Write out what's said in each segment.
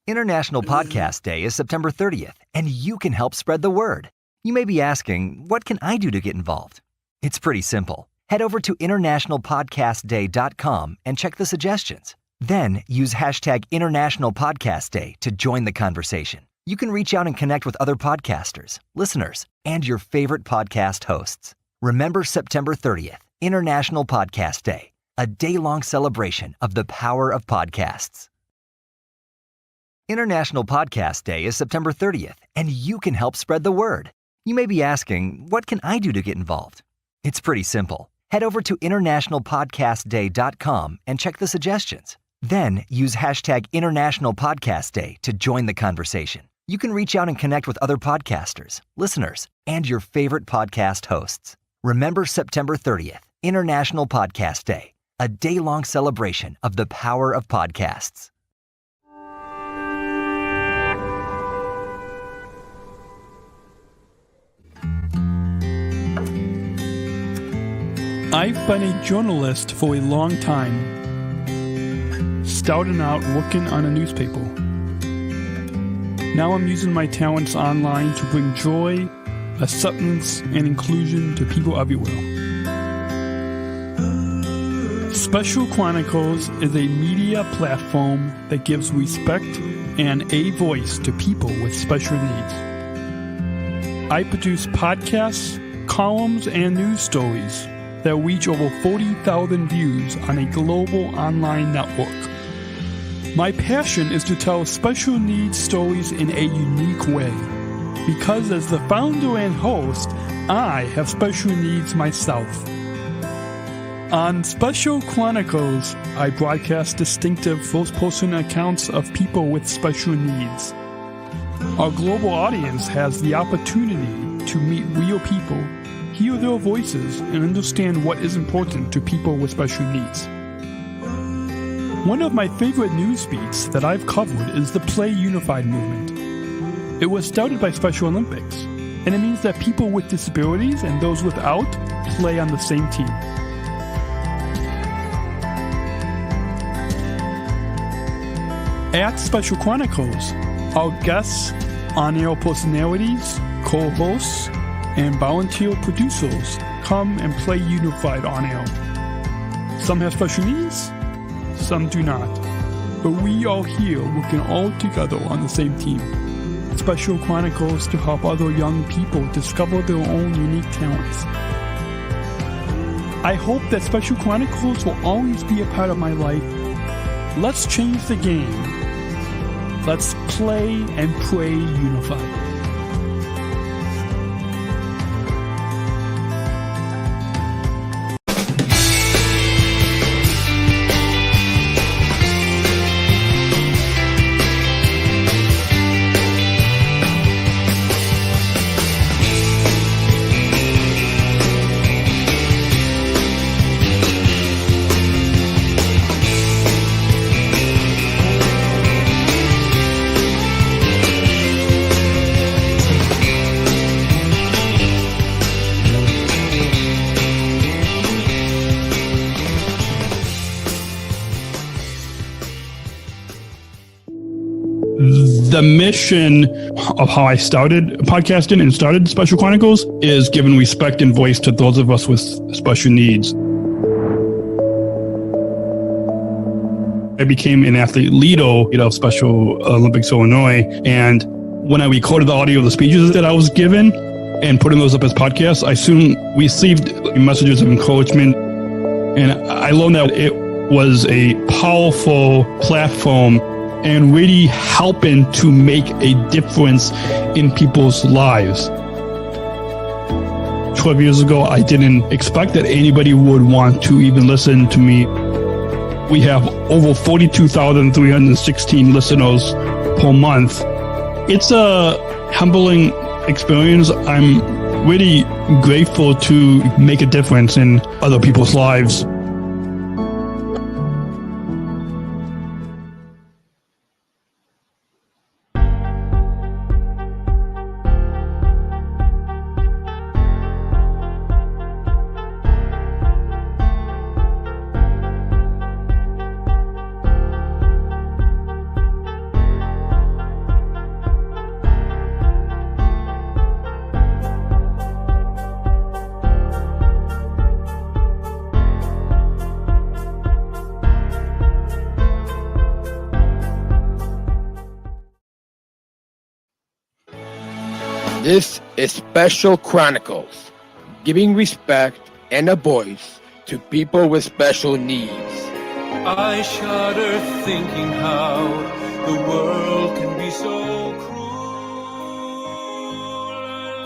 International Podcast Day is September 30th, and you can help spread the word. You may be asking, what can I do to get involved? It's pretty simple. Head over to internationalpodcastday.com and check the suggestions. Then use hashtag International Podcast Day to join the conversation. You can reach out and connect with other podcasters, listeners, and your favorite podcast hosts. Remember September 30th, International Podcast Day, a day-long celebration of the power of podcasts. International Podcast Day is September 30th, and you can help spread the word. You may be asking, what can I do to get involved? It's pretty simple. Head over to internationalpodcastday.com and check the suggestions. Then use hashtag International Podcast Day to join the conversation. You can reach out and connect with other podcasters, listeners, and your favorite podcast hosts. Remember September 30th, International Podcast Day, a day-long celebration of the power of podcasts. I've been a journalist for a long time, starting out working on a newspaper. Now I'm using my talents online to bring joy, acceptance, and inclusion to people everywhere. Special Chronicles is a media platform that gives respect and a voice to people with special needs. I produce podcasts, columns, and news stories that reach over 40,000 views on a global online network. My passion is to tell special needs stories in a unique way, because as the founder and host, I have special needs myself. On Special Chronicles, I broadcast distinctive first-person accounts of people with special needs. Our global audience has the opportunity to meet real people, hear their voices, and understand what is important to people with special needs. One of my favorite news beats that I've covered is the Play Unified movement. It was started by Special Olympics, and it means that people with disabilities and those without play on the same team. At Special Chronicles, our guests, on-air personalities, co-hosts, and volunteer producers come and play unified on air. Some have special needs, some do not. But we are here working all together on the same team. Special Chronicles to help other young people discover their own unique talents. I hope that Special Chronicles will always be a part of my life. Let's change the game. Let's play and pray unified. The mission of how I started podcasting and started Special Chronicles is giving respect and voice to those of us with special needs. I became an athlete leader of Special Olympics Illinois, and when I recorded the audio of the speeches that I was given and putting those up as podcasts, I soon received messages of encouragement, and I learned that it was a powerful platform and really helping to make a difference in people's lives. 12 years ago, I didn't expect that anybody would want to even listen to me. We have over 42,316 listeners per month. It's a humbling experience. I'm really grateful to make a difference in other people's lives. This is Special Chronicles, giving respect and a voice to people with special needs. I shudder thinking how the world can be so cruel.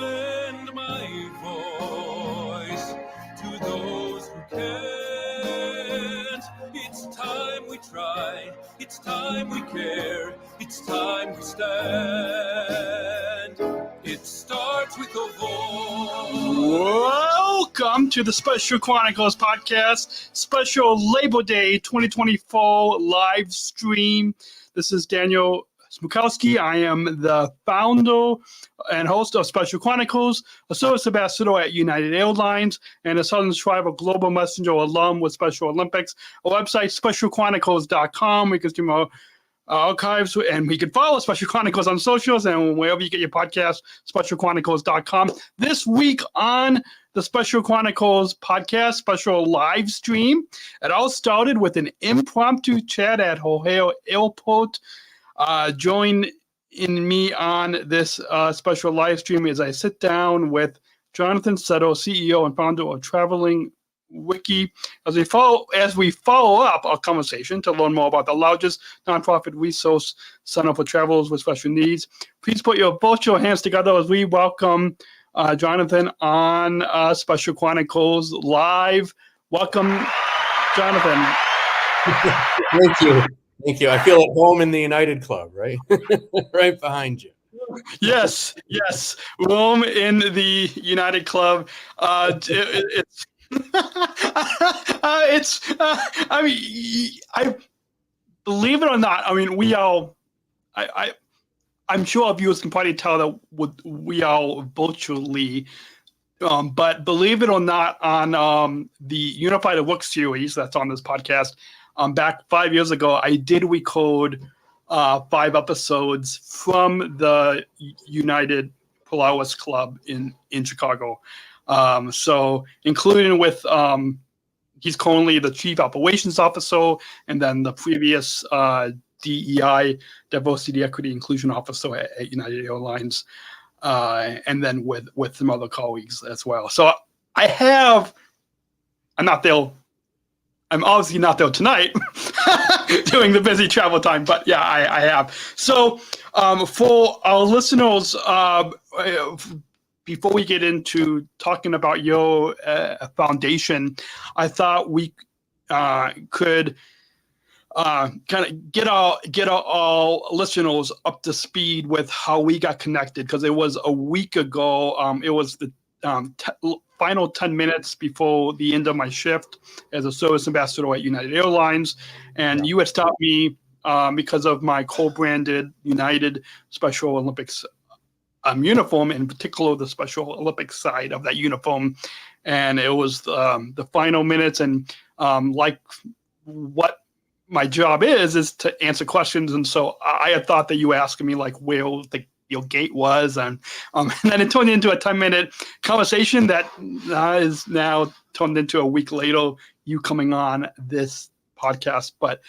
Lend my voice to those who can't. It's time we try, it's time we care, it's time we stand. It starts with a voice. Welcome to the Special Chronicles podcast, special Labor Day 2024 live stream. This is Daniel Smrokowski. I am the founder and host of Special Chronicles, a service ambassador at United Airlines, and a Southern Tribal Global Messenger alum with Special Olympics. Our website, specialchronicles.com. We can stream our archives, and we can follow Special Chronicles on socials and wherever you get your podcast, specialchronicles.com. This week on the Special Chronicles podcast, special live stream, it all started with an impromptu chat at O'Hare Airport. Join in me on this special live stream as I sit down with Jonathan Sutter, CEO and founder of Traveling Wiki, as we follow up our conversation to learn more about the largest nonprofit resource center for travelers with special needs. Please put your virtual hands together as we welcome Jonathan on Special Chronicles Live. Welcome, Jonathan. Thank you. Thank you. I feel at home in the United Club, right? Right behind you. Yes. Rome in the United Club. I believe it or not, I mean, we all, I'm sure our viewers can probably tell that we are virtually, but believe it or not, on the Unified at Work series that's on this podcast, back 5 years ago, I did record 5 episodes from the United Polaris Club in Chicago. So including with, he's currently the Chief Operations Officer, and then the previous DEI, Diversity, Equity, Inclusion Officer at United Airlines, and then with some other colleagues as well. So I'm obviously not there tonight during the busy travel time, but yeah, I have. So for our listeners, before we get into talking about your foundation, I thought we could kind of get our listeners up to speed with how we got connected, because it was a week ago. It was the final 10 minutes before the end of my shift as a service ambassador at United Airlines, and you had stopped me because of my co-branded United Special Olympics uniform, in particular the Special Olympics side of that uniform, and it was the final minutes, and like what my job is to answer questions, and so I had thought that you were asking me like where your gate was, and then it turned into a 10-minute conversation that is now turned into a week later, you coming on this podcast. But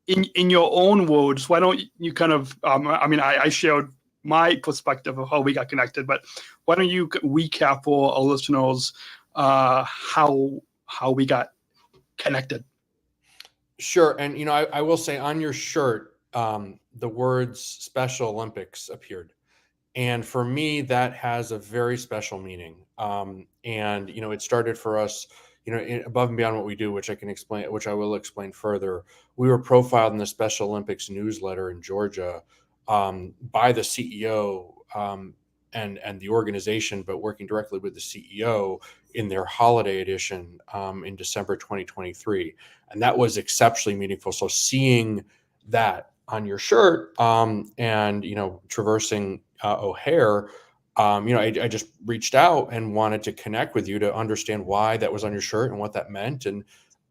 in your own words, why don't you kind of, I shared my perspective of how we got connected, but why don't you recap for our listeners how we got connected? Sure. And, I will say on your shirt, the words Special Olympics appeared. And for me, that has a very special meaning. And, it started for us, above and beyond what we do, which I will explain further. We were profiled in the Special Olympics newsletter in Georgia by the CEO and the organization, but working directly with the CEO in their holiday edition in December 2023. And that was exceptionally meaningful. So seeing that on your shirt and, traversing O'Hare, I just reached out and wanted to connect with you to understand why that was on your shirt and what that meant. And,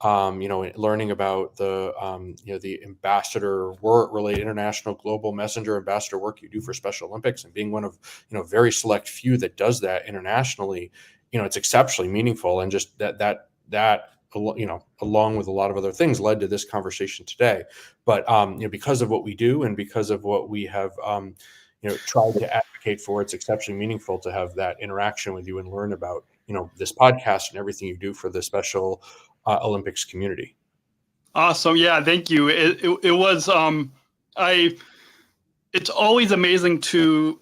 learning about the ambassador work related international global messenger ambassador work you do for Special Olympics, and being one of, very select few that does that internationally, it's exceptionally meaningful. And just that along with a lot of other things led to this conversation today. But, because of what we do and because of what we have, tried to advocate for, it's exceptionally meaningful to have that interaction with you and learn about, this podcast and everything you do for the Special Olympics community. Awesome. Yeah. Thank you. It was, it's always amazing to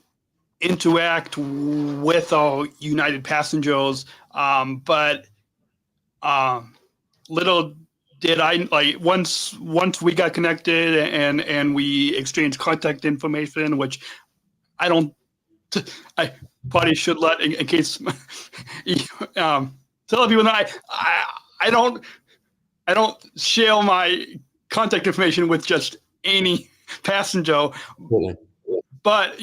interact with our United passengers. But little did I, once we got connected and we exchanged contact information, which I probably should let in case tell people that I don't share my contact information with just any passenger. Absolutely. But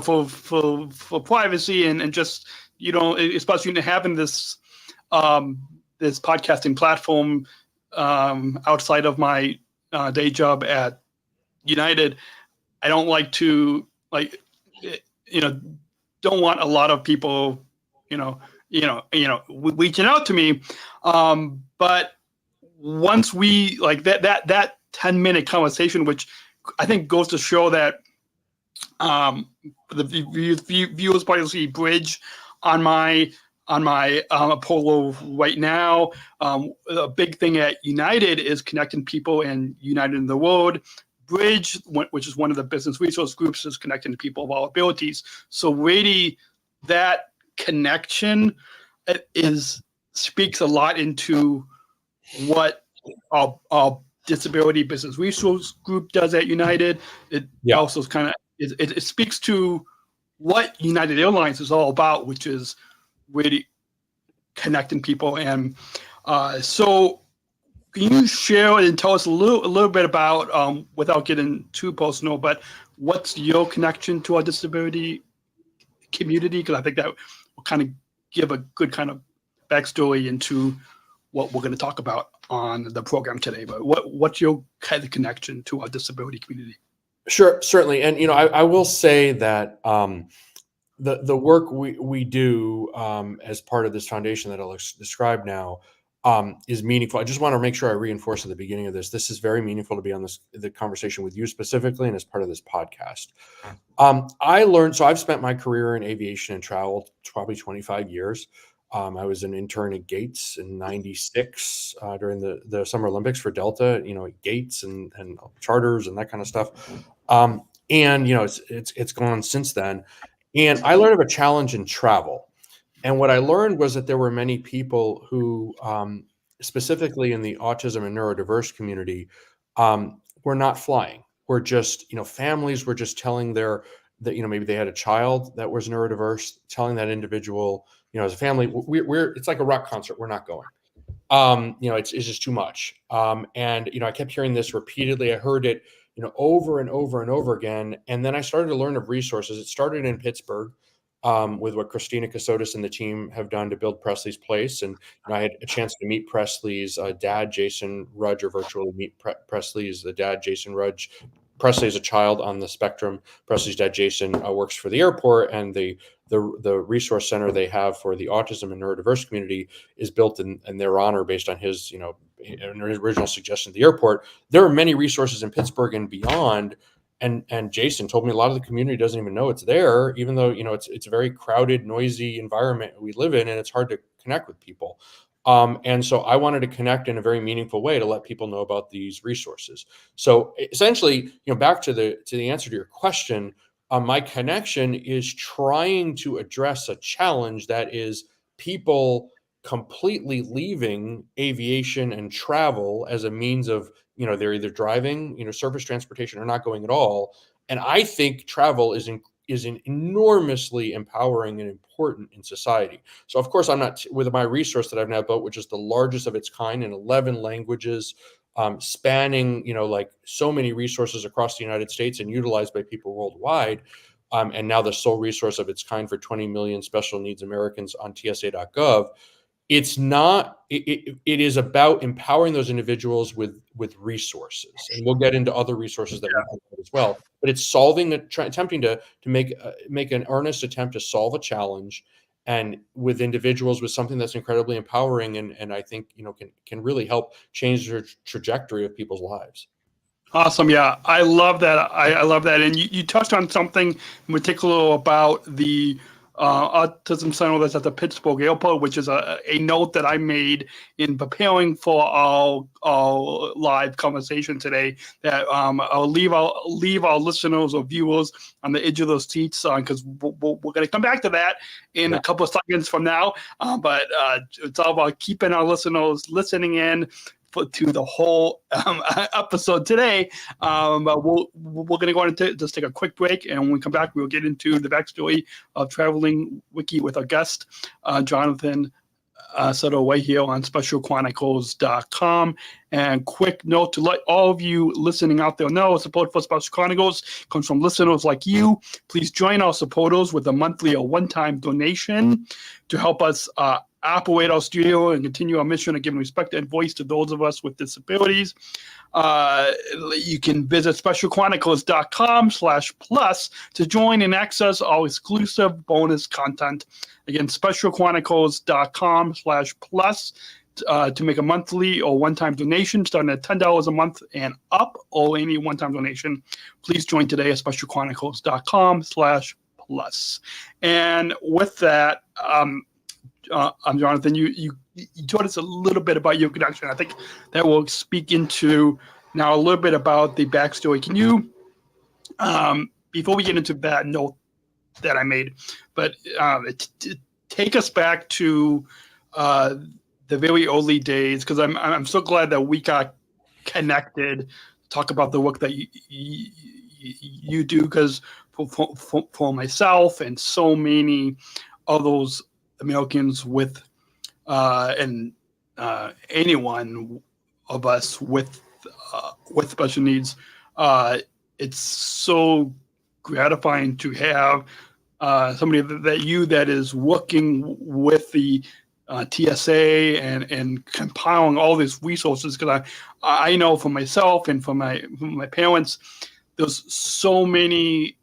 for privacy and just especially having this this podcasting platform outside of my day job at United, I don't like to don't want a lot of people reaching out to me. But once we like that 10-minute conversation, which I think goes to show that the viewers probably see Bridge on my Apollo right now. A big thing at United is connecting people and uniting the world. Bridge, which is one of the business resource groups, is connecting people of all abilities. So really, that connection speaks a lot into what our disability business resource group does at United. It also kind of it speaks to what United Airlines is all about, which is really connecting people. And so can you share and tell us a little bit about, without getting too personal, but what's your connection to our disability community? Because I think that will kind of give a good kind of backstory into what we're going to talk about on the program today. But what's your kind of connection to our disability community? Sure, certainly. And, I will say that the work we do as part of this foundation that I'll describe now is meaningful. I just want to make sure I reinforce at the beginning of this. This is very meaningful to be on the conversation with you specifically and as part of this podcast. I learned, so I've spent my career in aviation and travel, probably 25 years. I was an intern at Gates in '96 during the Summer Olympics for Delta, Gates and charters and that kind of stuff. And, it's gone on since then. And I learned of a challenge in travel. And what I learned was that there were many people who, specifically in the autism and neurodiverse community, were not flying. Were just, families were just telling maybe they had a child that was neurodiverse, telling that individual, as a family, it's like a rock concert. We're not going. It's just too much. And, I kept hearing this repeatedly. I heard it, over and over and over again. And then I started to learn of resources. It started in Pittsburgh. With what Christina Casotis and the team have done to build Presley's Place. And I had a chance to meet Presley's dad, Jason Rudge, or virtually meet Presley's the dad, Jason Rudge. Presley is a child on the spectrum. Presley's dad, Jason, works for the airport, and the resource center they have for the autism and neurodiverse community is built in their honor based on his, his original suggestion at the airport. There are many resources in Pittsburgh and beyond. And Jason told me a lot of the community doesn't even know it's there, even though, it's a very crowded, noisy environment we live in, and it's hard to connect with people. And so I wanted to connect in a very meaningful way to let people know about these resources. So essentially, back to the answer to your question, my connection is trying to address a challenge that is people completely leaving aviation and travel as a means of, they're either driving, surface transportation, or not going at all. And I think travel is enormously empowering and important in society. So of course, I'm not, with my resource that I've now built, which is the largest of its kind in 11 languages, spanning, like so many resources across the United States and utilized by people worldwide. And now the sole resource of its kind for 20 million special needs Americans on TSA.gov. It's not, it is about empowering those individuals with resources. And we'll get into other resources that we have as well. But it's attempting to make an earnest attempt to solve a challenge, and with individuals with something that's incredibly empowering and I think, can really help change the trajectory of people's lives. Awesome. Yeah, I love that. I love that. And you touched on something in particular about the Autism Center that's at the Pittsburgh Airport, which is a note that I made in preparing for our live conversation today, that I'll leave our listeners or viewers on the edge of those seats, because we're going to come back to that in a couple of seconds from now. But it's all about keeping our listeners listening in to the whole episode today. But we're going to go on and just take a quick break, and when we come back, we'll get into the backstory of Traveling Wiki with our guest, Jonathan Sutter away here on specialchronicles.com. And quick note to let all of you listening out there know, support for Special Chronicles comes from listeners like you. Please join our supporters with a monthly or one-time donation to help us operate our studio and continue our mission of giving respect and voice to those of us with disabilities. You can visit specialchronicles.com/plus to join and access our exclusive bonus content. Again, specialchronicles.com/plus to make a monthly or one-time donation starting at $10 a month and up, or any one-time donation. Please join today at specialchronicles.com/plus. And with that, I'm Jonathan. You told us a little bit about your connection. I think that will speak into now a little bit about the backstory. Can you, before we get into that note that I made, but take us back to the very early days, because I'm so glad that we got connected. Talk about the work that you do, because for myself and so many of those Americans with and anyone of us with special needs, it's so gratifying to have somebody that is working with the TSA and compiling all these resources, because I know for myself and for my parents, there's so many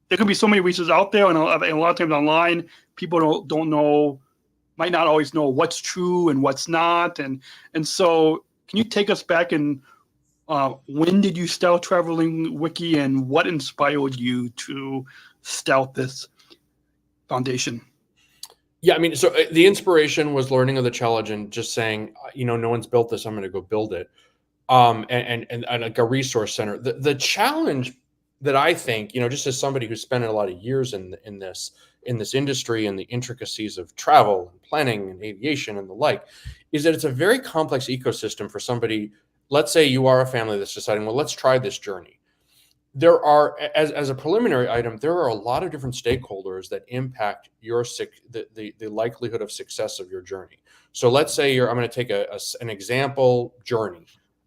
there can be so many resources out there, and a lot of times online people don't know, might not always know what's true and what's not, and so can you take us back, and when did you start traveling Wiki, and what inspired you to start this foundation? Yeah, I mean, so the inspiration was learning of the challenge and just saying, no one's built this, I'm going to go build it. And like a resource center. The challenge that I think, just as somebody who's spent a lot of years in this industry and the intricacies of travel and planning and aviation and the like, is that it's a very complex ecosystem for somebody. Let's say you are a family that's deciding, well, let's try this journey. There are, as a preliminary item, there are a lot of different stakeholders that impact the likelihood of success of your journey. So let's say I'm going to take an example journey.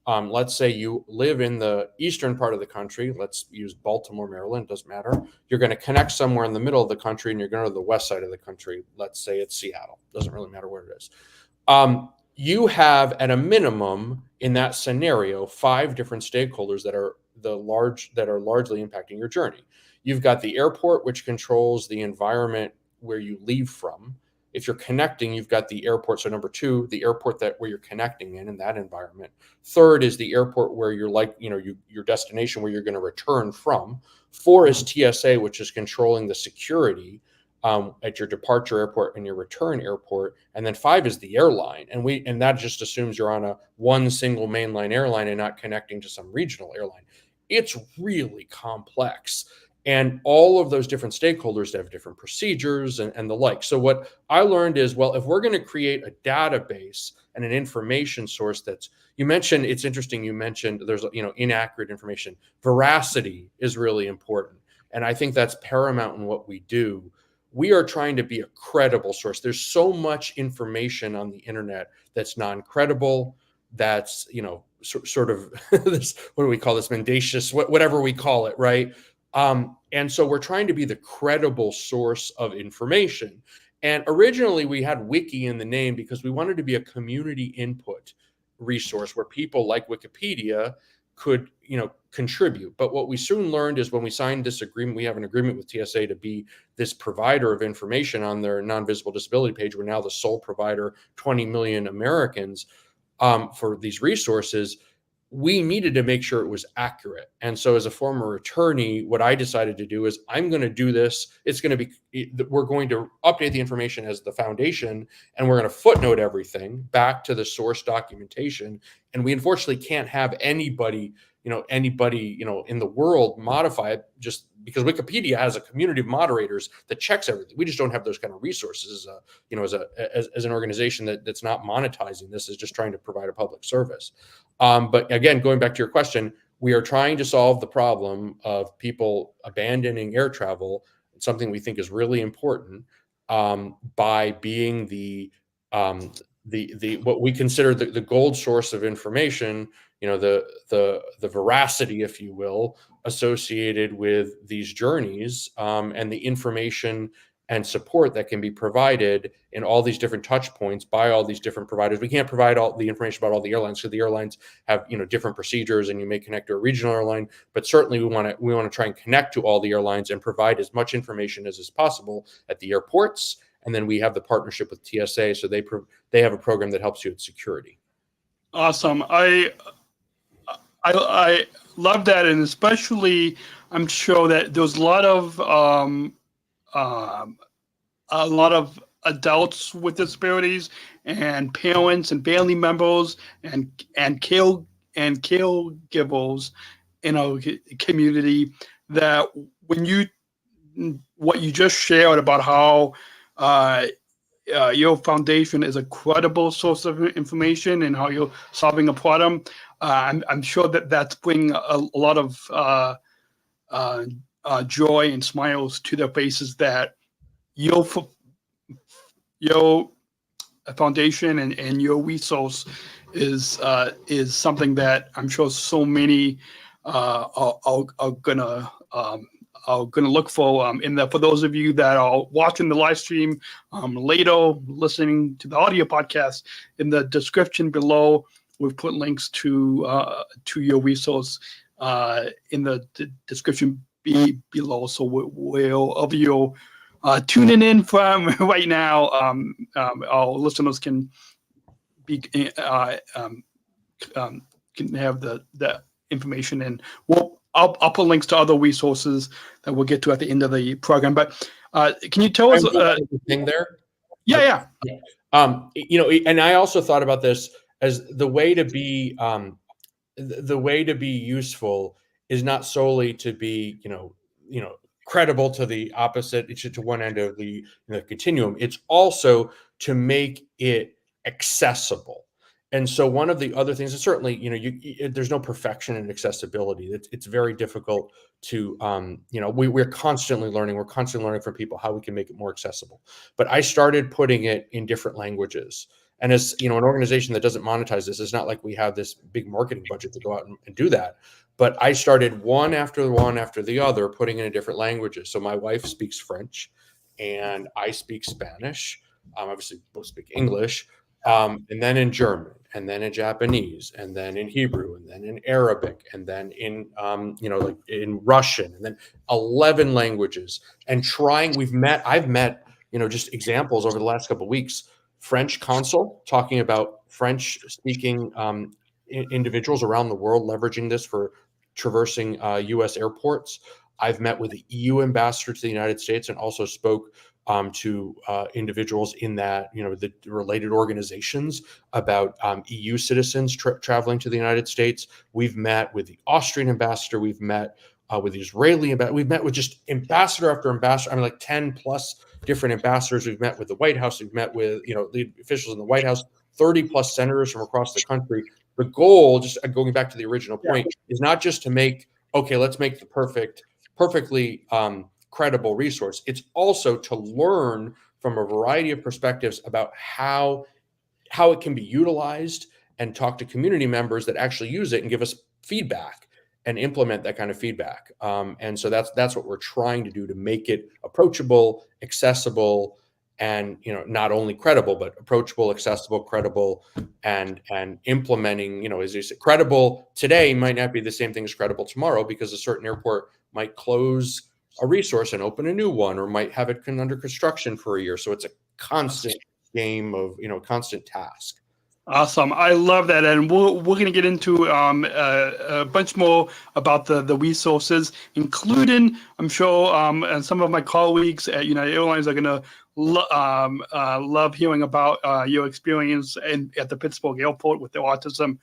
Let's say you live in the eastern part of the country. Let's use Baltimore, Maryland, doesn't matter. You're going to connect somewhere in the middle of the country, and you're going to the west side of the country. Let's say it's Seattle. Doesn't really matter where it is. You have, at a minimum, in that scenario, 5 different stakeholders that are largely impacting your journey. You've got the airport, which controls the environment where you leave from. If you're connecting, you've got the airport. So number 2, the airport where you're connecting in that environment. 3rd is the airport where you're your destination where you're going to return from. 4 is TSA, which is controlling the security at your departure airport and your return airport. And then 5 is the airline. And that just assumes you're on one single mainline airline and not connecting to some regional airline. It's really complex. And all of those different stakeholders have different procedures and the like. So what I learned is, well, if we're going to create a database and an information source it's interesting, you mentioned there's, inaccurate information. Veracity is really important. And I think that's paramount in what we do. We are trying to be a credible source. There's so much information on the internet that's non-credible, that's, sort of this, what do we call this, mendacious, whatever we call it, right? And so we're trying to be the credible source of information. And originally we had Wiki in the name because we wanted to be a community input resource where people like Wikipedia could, contribute. But what we soon learned is when we signed this agreement, we have an agreement with TSA to be this provider of information on their non-visible disability page. We're now the sole provider, 20 million Americans, for these resources. We needed to make sure it was accurate. And so as a former attorney, what I decided to do is I'm going to do this. We're going to update the information as the foundation, and we're going to footnote everything back to the source documentation. And we unfortunately can't have anybody in the world modify it, just because Wikipedia has a community of moderators that checks everything. We just don't have those kind of resources, as an organization that's not monetizing this, is just trying to provide a public service. But again, going back to your question, we are trying to solve the problem of people abandoning air travel. It's something we think is really important. by being the what we consider the gold source of information, the veracity, if you will, associated with these journeys, and the information and support that can be provided in all these different touch points by all these different providers. We can't provide all the information about all the airlines, because the airlines have different procedures, and you may connect to a regional airline, but certainly we want to try and connect to all the airlines and provide as much information as is possible at the airports. And then we have the partnership with TSA, so they have a program that helps you with security. Awesome. I love that, and especially I'm sure that there's a lot of adults with disabilities and parents and family members and caregivers in our community that what you just shared about how your foundation is a credible source of information and how you're solving a problem. I'm sure that's bringing a lot of joy and smiles to their faces, that your foundation and your resource is something that I'm sure so many are gonna look for. For those of you that are watching the live stream later, listening to the audio podcast, in the description below, we've put links to your resource in the description below. So wherever you're tuning in from right now, our listeners can have the information, and I'll put links to other resources that we'll get to at the end of the program. But can you tell us thing there? Yeah. And I also thought about this as the way to be useful is not solely to be credible to the opposite, to one end of the continuum. It's also to make it accessible. And so one of the other things is certainly, there's no perfection in accessibility. It's very difficult to, we're constantly learning. We're constantly learning from people how we can make it more accessible. But I started putting it in different languages. And as an organization that doesn't monetize this, it's not like we have this big marketing budget to go out and do that. But I started one after the other, putting it in different languages. So my wife speaks French, and I speak Spanish. Obviously, both speak English. And then in German, and then in Japanese, and then in Hebrew, and then in Arabic, and then in in Russian, and then 11 languages. And I've met just examples over the last couple of weeks. French consul talking about French speaking individuals around the world leveraging this for traversing U.S. airports. I've met with the EU ambassador to the United States, and also spoke to individuals in that, the related organizations about EU citizens traveling to the United States. We've met with the Austrian ambassador. We've met with the Israeli ambassador. We've met with just ambassador after ambassador. I mean, like 10 plus different ambassadors. We've met with the White House. We've met with, lead officials in the White House, 30 plus senators from across the country. The goal, just going back to the original point, is not just to let's make the perfectly credible resource. It's also to learn from a variety of perspectives about how it can be utilized, and talk to community members that actually use it and give us feedback and implement that kind of feedback. And so that's what we're trying to do, to make it approachable, accessible, and not only credible, but approachable, accessible, credible, and implementing. As you said, credible today might not be the same thing as credible tomorrow, because a certain airport might close a resource and open a new one, or might have it under construction for a year. So it's a constant game of constant task. Awesome. I love that. And we're going to get into a bunch more about the resources, including, I'm sure, and some of my colleagues at United Airlines are going to love hearing about your experience at the Pittsburgh airport with the autism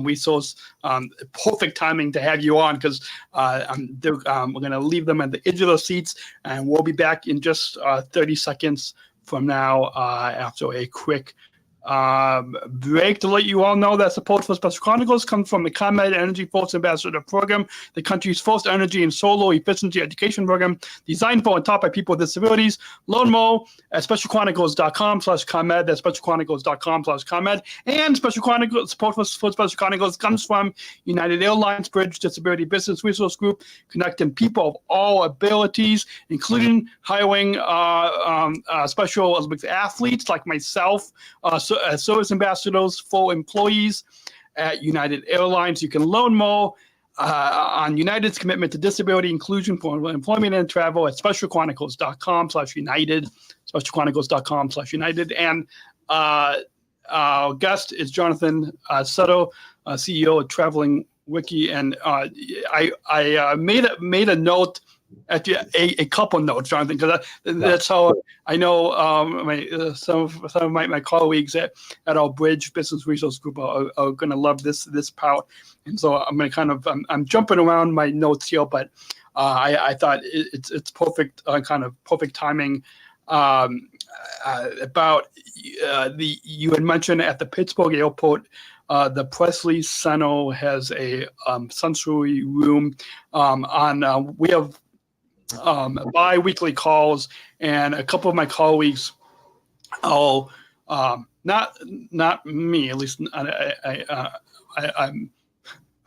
resource. Perfect timing to have you on, because we're going to leave them at the edge of the seats, and we'll be back in just 30 seconds from now after a quick break to let you all know that support for Special Chronicles comes from the ComEd Energy Force Ambassador Program, the country's first energy and solar efficiency education program designed for and taught by people with disabilities. Learn more at specialchronicles.com/ComEd. That's specialchronicles.com/ComEd. And Special Chronicles support for Special Chronicles comes from United Airlines Bridge Disability Business Resource Group, connecting people of all abilities, including hiring Special Olympics athletes like myself, service ambassadors for employees at United Airlines. You can learn more on United's commitment to disability inclusion for employment and travel at specialchronicles.com/United, specialchronicles.com/United. And our guest is Jonathan Sutter, CEO of Traveling Wiki. And I made a note, actually a couple notes, Jonathan, because that's how I know some of my colleagues at our Bridge Business Resource Group are going to love this part, and so I'm going to I'm jumping around my notes here, but I thought it's perfect, kind of perfect timing. About you had mentioned at the Pittsburgh airport, the Presley Center has a sensory room. We have bi-weekly calls, and a couple of my colleagues, not me, at least I'm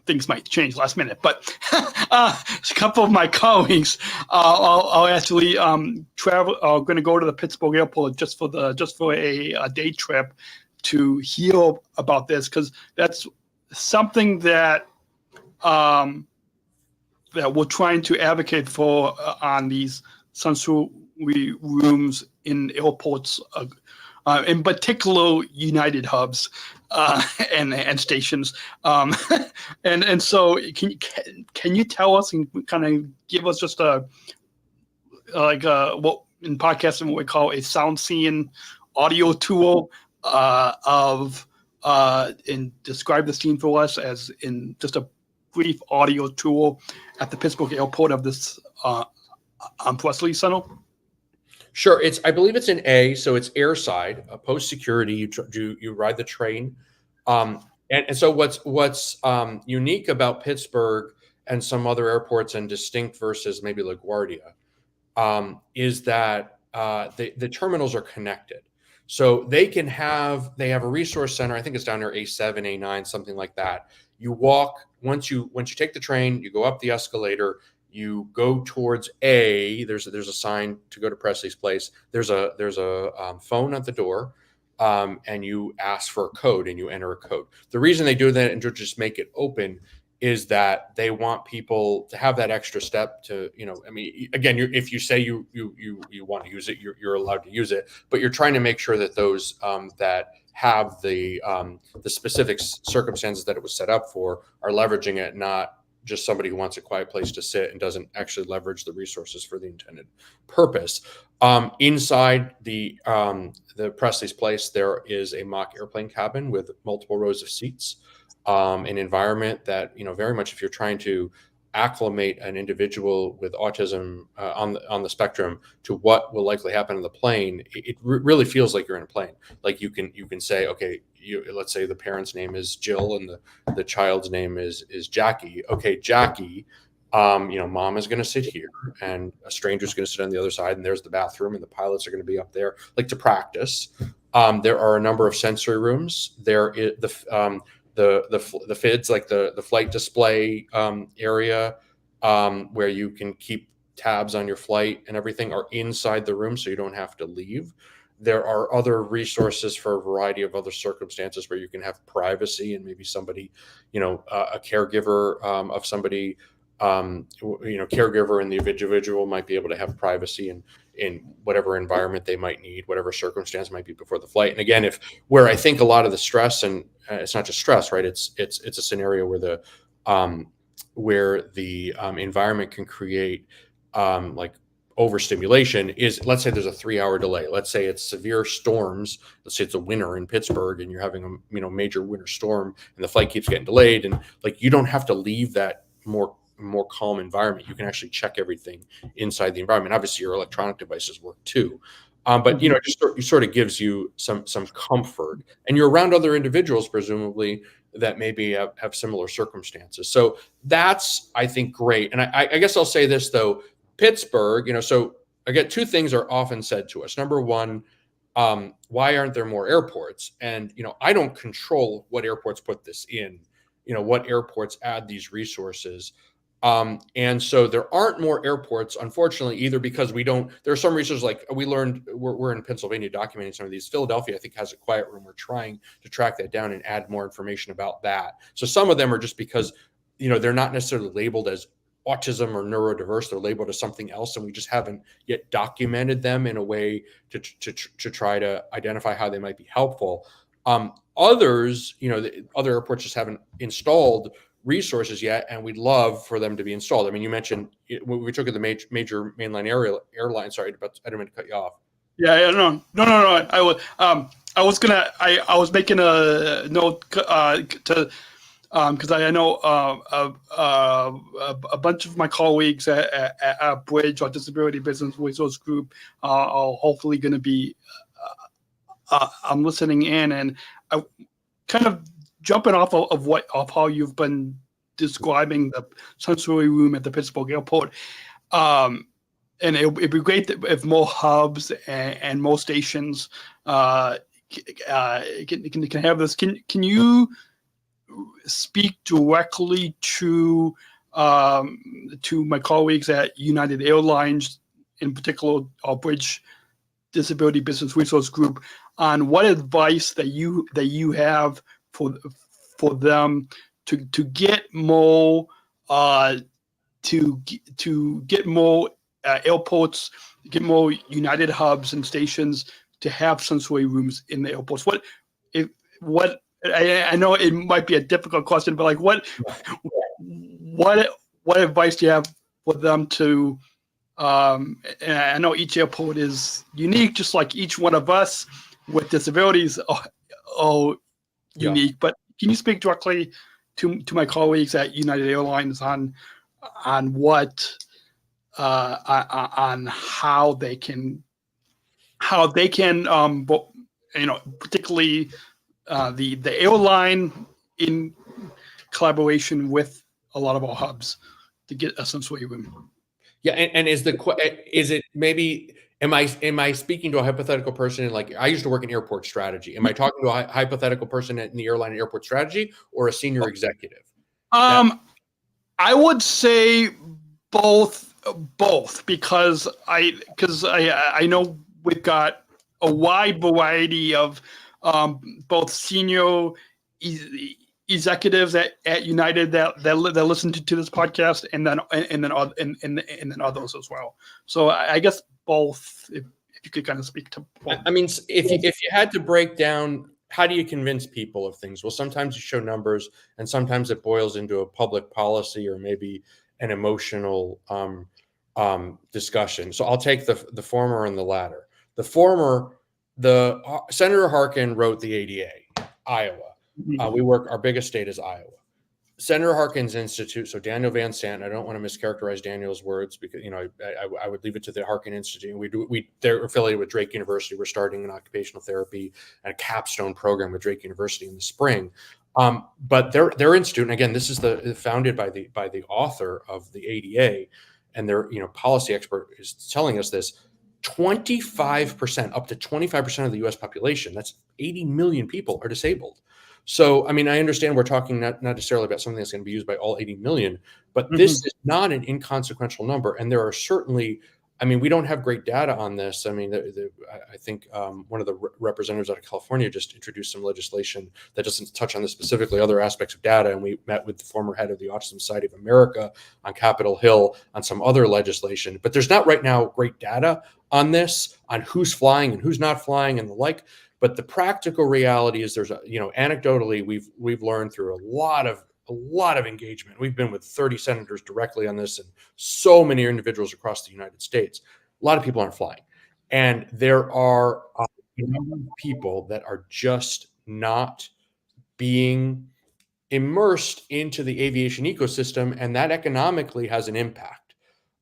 things might change last minute, but a couple of my colleagues are actually going to go to the Pittsburgh airport just for a day trip to hear about this, because that's something that that we're trying to advocate for on these sensory rooms in airports, in particular United hubs and stations. And so can you tell us and kind of give us just what in podcasting what we call a sound scene audio tour and describe the scene for us as in just a brief audio tour at the Pittsburgh airport of this Presley Center? Sure. I believe it's an A, so it's airside. Post security, you ride the train, and so what's unique about Pittsburgh and some other airports and distinct versus maybe LaGuardia is that the terminals are connected. So they have a resource center. I think it's down near A7, A9, something like that. You walk once you take the train, you go up the escalator, you go towards A. There's a sign to go to Presley's place. There's a phone at the door, and you ask for a code and you enter a code. The reason they do that and to just make it open is that they want people to have that extra step to, again, if you say you want to use it, you're allowed to use it, but you're trying to make sure that those that have the specific circumstances that it was set up for are leveraging it, not just somebody who wants a quiet place to sit and doesn't actually leverage the resources for the intended purpose. Inside the Presley's place, there is a mock airplane cabin with multiple rows of seats, an environment that, very much if you're trying to acclimate an individual with autism on the spectrum to what will likely happen on the plane, it really feels like you're in a plane. Like you can say, okay, let's say the parent's name is Jill and the child's name is Jackie. Okay, Jackie, mom is going to sit here and a stranger's going to sit on the other side, and there's the bathroom and the pilots are going to be up there, like to practice. There are a number of sensory rooms. There is the FIDS, like the flight display area, where you can keep tabs on your flight and everything, are inside the room, so you don't have to leave. There are other resources for a variety of other circumstances where you can have privacy, and maybe somebody, a caregiver of somebody, caregiver and the individual might be able to have privacy in whatever environment they might need, whatever circumstance might be before the flight. And again, where I think a lot of the stress, and it's not just stress, right? It's a scenario where the environment can create like overstimulation is, let's say there's a 3-hour delay. Let's say it's severe storms. Let's say it's a winter in Pittsburgh and you're having a major winter storm and the flight keeps getting delayed, and like you don't have to leave that more calm environment. You can actually check everything inside the environment. Obviously your electronic devices work too. But you know, it sort of gives you some comfort, and you're around other individuals, presumably, that maybe have similar circumstances. So that's, I think, great. And I guess I'll say this though, Pittsburgh, you know, so again, two things are often said to us. Number one, why aren't there more airports? And, you know, I don't control what airports put this in, you know, what airports add these resources. And so there aren't more airports, unfortunately, either because there are some research, like we learned, we're in Pennsylvania documenting some of these. Philadelphia, I think, has a quiet room. We're trying to track that down and add more information about that. So some of them are just because, you know, they're not necessarily labeled as autism or neurodiverse, they're labeled as something else, and we just haven't yet documented them in a way to try to identify how they might be helpful. Others, you know, the other airports just haven't installed resources yet, and we'd love for them to be installed. I mean, you mentioned we took at the major mainline airline. Sorry, but I didn't mean to cut you off. Yeah, no. I was making a note to because I know a bunch of my colleagues at Bridge, our Disability Business Resource Group, are hopefully going to be I'm listening in, and I kind of jumping off of how you've been describing the sensory room at the Pittsburgh airport. And it'd be great if more hubs and more stations can have this. Can you speak directly to my colleagues at United Airlines, in particular our Bridge Disability Business Resource Group, on what advice that you have for them to get more airports, get more United hubs and stations to have sensory rooms in the airports? I know it might be a difficult question, but like what advice do you have for them to? And I know each airport is unique, just like each one of us with disabilities are unique. But can you speak directly to my colleagues at United Airlines on what on how they can particularly the airline in collaboration with a lot of our hubs to get a sensory room? Yeah, and is it maybe, am I speaking to a hypothetical person like I used to work in airport strategy? Am I talking to a hypothetical person in the airline and airport strategy, or a senior executive? I would say both, because I know we've got a wide variety of both senior executives at United that listen to this podcast, and then others as well. So I guess both. If you could kind of speak to both. I mean, if you had to break down, how do you convince people of things? Well, sometimes you show numbers, and sometimes it boils into a public policy or maybe an emotional discussion. So I'll take the former and the latter. The former, Senator Harkin wrote the ADA, Iowa. Our biggest state is Iowa. Senator Harkin's institute, so Daniel Van Sant, I don't want to mischaracterize Daniel's words, because, you know, I would leave it to the Harkin Institute. They're affiliated with Drake University. We're starting an occupational therapy and a capstone program with Drake University in the spring. But their institute, and again, this is founded by the author of the ADA, and their policy expert is telling us this. 25%, up to 25% of the U.S. population, that's 80 million people, are disabled. So, I mean, I understand we're talking not necessarily about something that's going to be used by all 80 million, but this is not an inconsequential number. And there are certainly, I mean, we don't have great data on this. I mean, I think one of the representatives out of California just introduced some legislation that doesn't touch on this specifically, other aspects of data. And we met with the former head of the Autism Society of America on Capitol Hill on some other legislation. But there's not right now great data on this, on who's flying and who's not flying and the like. But the practical reality is, there's anecdotally, we've learned through a lot of engagement. We've been with 30 senators directly on this, and so many individuals across the United States. A lot of people aren't flying, and there are a number of people that are just not being immersed into the aviation ecosystem, and that economically has an impact.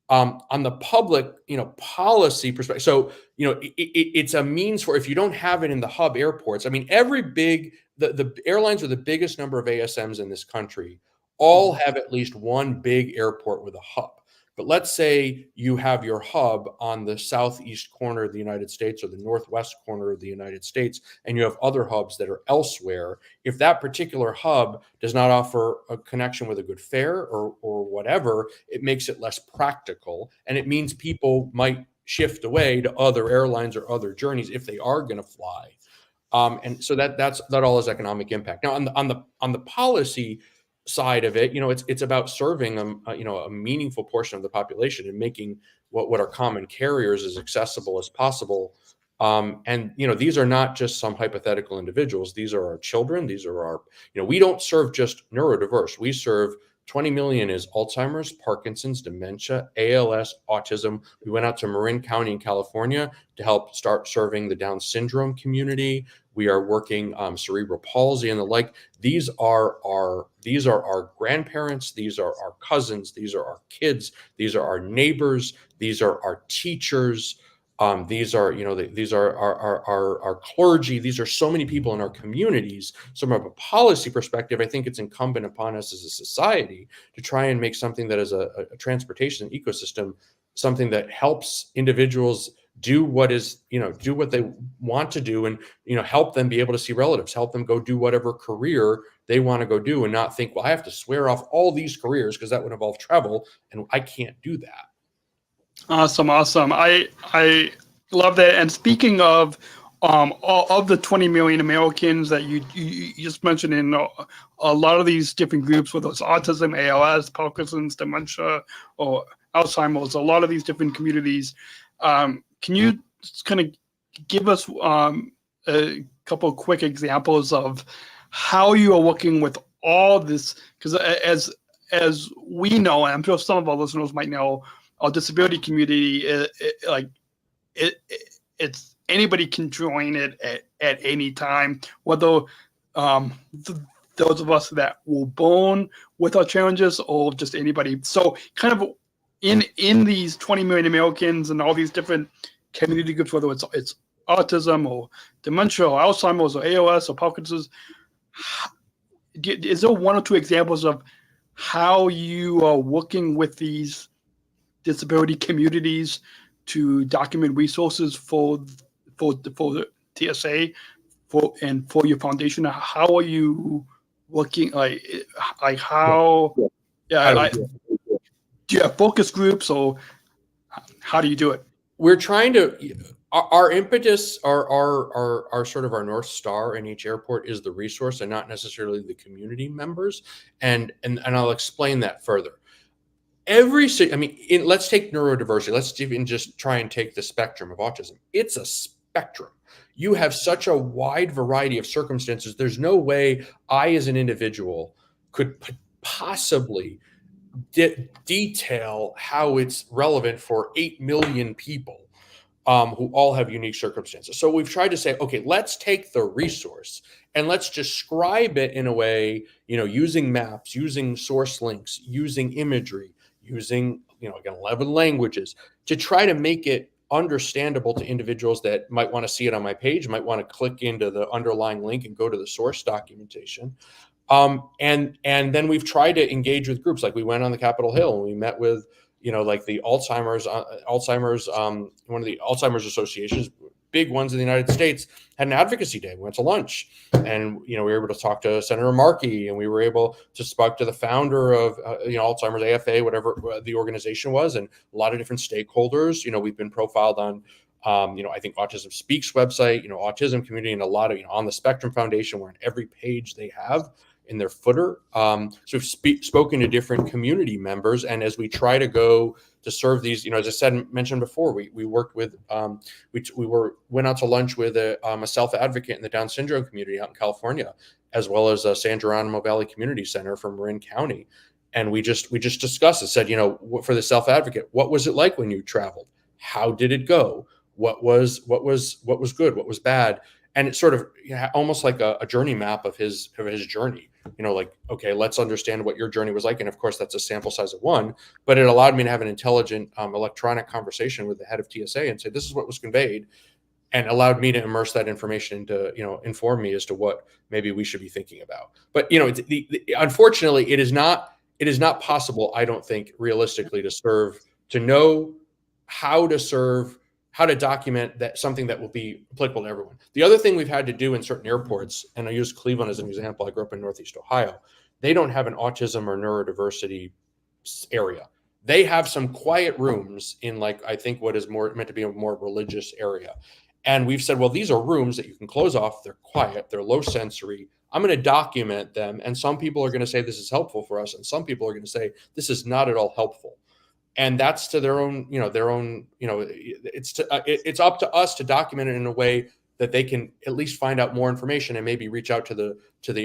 On the public, policy perspective. So, it's a means for, if you don't have it in the hub airports. I mean, the airlines with the biggest number of ASMs in this country all have at least one big airport with a hub. But let's say you have your hub on the southeast corner of the United States or the northwest corner of the United States, and you have other hubs that are elsewhere. If that particular hub does not offer a connection with a good fare or whatever, it makes it less practical. And it means people might shift away to other airlines or other journeys if they are going to fly. And so that all is economic impact. Now, on the policy side of it, it's about serving a meaningful portion of the population and making what are common carriers as accessible as possible. And these are not just some hypothetical individuals. These are our children. These are our, we don't serve just neurodiverse. We serve 20 million is Alzheimer's, Parkinson's, dementia, ALS, autism. We went out to Marin County in California to help start serving the Down syndrome community. We are working cerebral palsy and the like. These are our grandparents. These are our cousins. These are our kids. These are our neighbors. These are our teachers. These are our clergy. These are so many people in our communities. So from a policy perspective, I think it's incumbent upon us as a society to try and make something that is a transportation ecosystem, something that helps individuals do what they want to do, and help them be able to see relatives, help them go do whatever career they want to go do, and not think, well, I have to swear off all these careers because that would involve travel, and I can't do that. Awesome. I love that. And speaking of the 20 million Americans that you just mentioned in a lot of these different groups, whether it's autism, ALS, Parkinson's, dementia, or Alzheimer's, a lot of these different communities, can you just kind of give us a couple of quick examples of how you are working with all this? Because as we know, and I'm sure some of our listeners might know, our disability community, it's anybody can join it at any time, whether those of us that were born with our challenges or just anybody. So kind of in these 20 million Americans and all these different community groups, whether it's autism or dementia or Alzheimer's or ALS or Parkinson's, is there one or two examples of how you are working with these disability communities to document resources for the TSA for your foundation? How are you working? Do you have focus groups, or how do you do it? We're trying to, our impetus, our sort of our North Star in each airport is the resource and not necessarily the community members. And I'll explain that further. Let's take neurodiversity. Let's even just try and take the spectrum of autism. It's a spectrum. You have such a wide variety of circumstances. There's no way I, as an individual, could possibly detail how it's relevant for 8 million people who all have unique circumstances. So we've tried to say, okay, let's take the resource and let's describe it in a way, using maps, using source links, using imagery, using, again, 11 languages, to try to make it understandable to individuals that might want to see it on my page, might want to click into the underlying link and go to the source documentation. And then we've tried to engage with groups. Like we went on the Capitol Hill and we met with, like the Alzheimer's, one of the Alzheimer's associations, big ones in the United States, had an advocacy day. We went to lunch, and we were able to talk to Senator Markey, and we were able to speak to the founder of Alzheimer's AFA, whatever the organization was, and a lot of different stakeholders. We've been profiled on I think Autism Speaks website, autism community, and a lot of on the Spectrum Foundation, we're on every page they have in their footer. So we've spoken to different community members, and as we try to go to serve these, as I mentioned before, we worked with, went out to lunch with a self-advocate in the Down syndrome community out in California, as well as a San Geronimo Valley Community Center from Marin County, and we just discussed it. Said, for the self-advocate, what was it like when you traveled? How did it go? What was good? What was bad? And it's sort of almost like a journey map of his journey. like, okay, let's understand what your journey was like. And of course, that's a sample size of one, but it allowed me to have an intelligent electronic conversation with the head of TSA and say, this is what was conveyed, and allowed me to immerse that information into, inform me as to what maybe we should be thinking about. But, unfortunately, it is not possible, I don't think, realistically, to know how to document that something that will be applicable to everyone. The other thing we've had to do in certain airports, and I use Cleveland as an example, I grew up in Northeast Ohio, they don't have an autism or neurodiversity area. They have some quiet rooms in, I think what is meant to be a more religious area. And we've said, well, these are rooms that you can close off. They're quiet. They're low sensory. I'm going to document them. And some people are going to say this is helpful for us. And some people are going to say this is not at all helpful. And that's to their own, it's up to us to document it in a way that they can at least find out more information and maybe reach out to the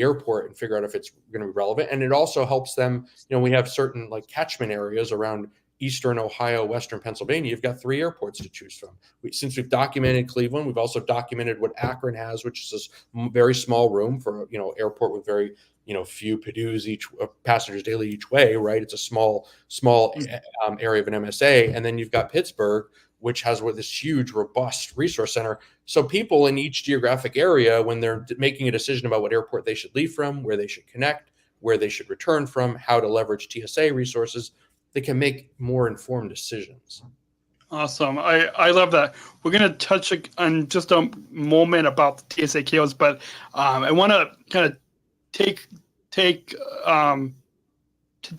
airport and figure out if it's going to be relevant. And it also helps them, we have certain catchment areas around Eastern Ohio, Western Pennsylvania. You've got 3 airports to choose from. Since we've documented Cleveland, we've also documented what Akron has, which is this very small room for, airport with very, few passengers daily each way, right? It's a small area of an MSA. And then you've got Pittsburgh, which has this huge, robust resource center. So people in each geographic area, when they're making a decision about what airport they should leave from, where they should connect, where they should return from, how to leverage TSA resources, they can make more informed decisions. Awesome. I love that. We're going to touch on just a moment about the TSA chaos, but I want to kind of take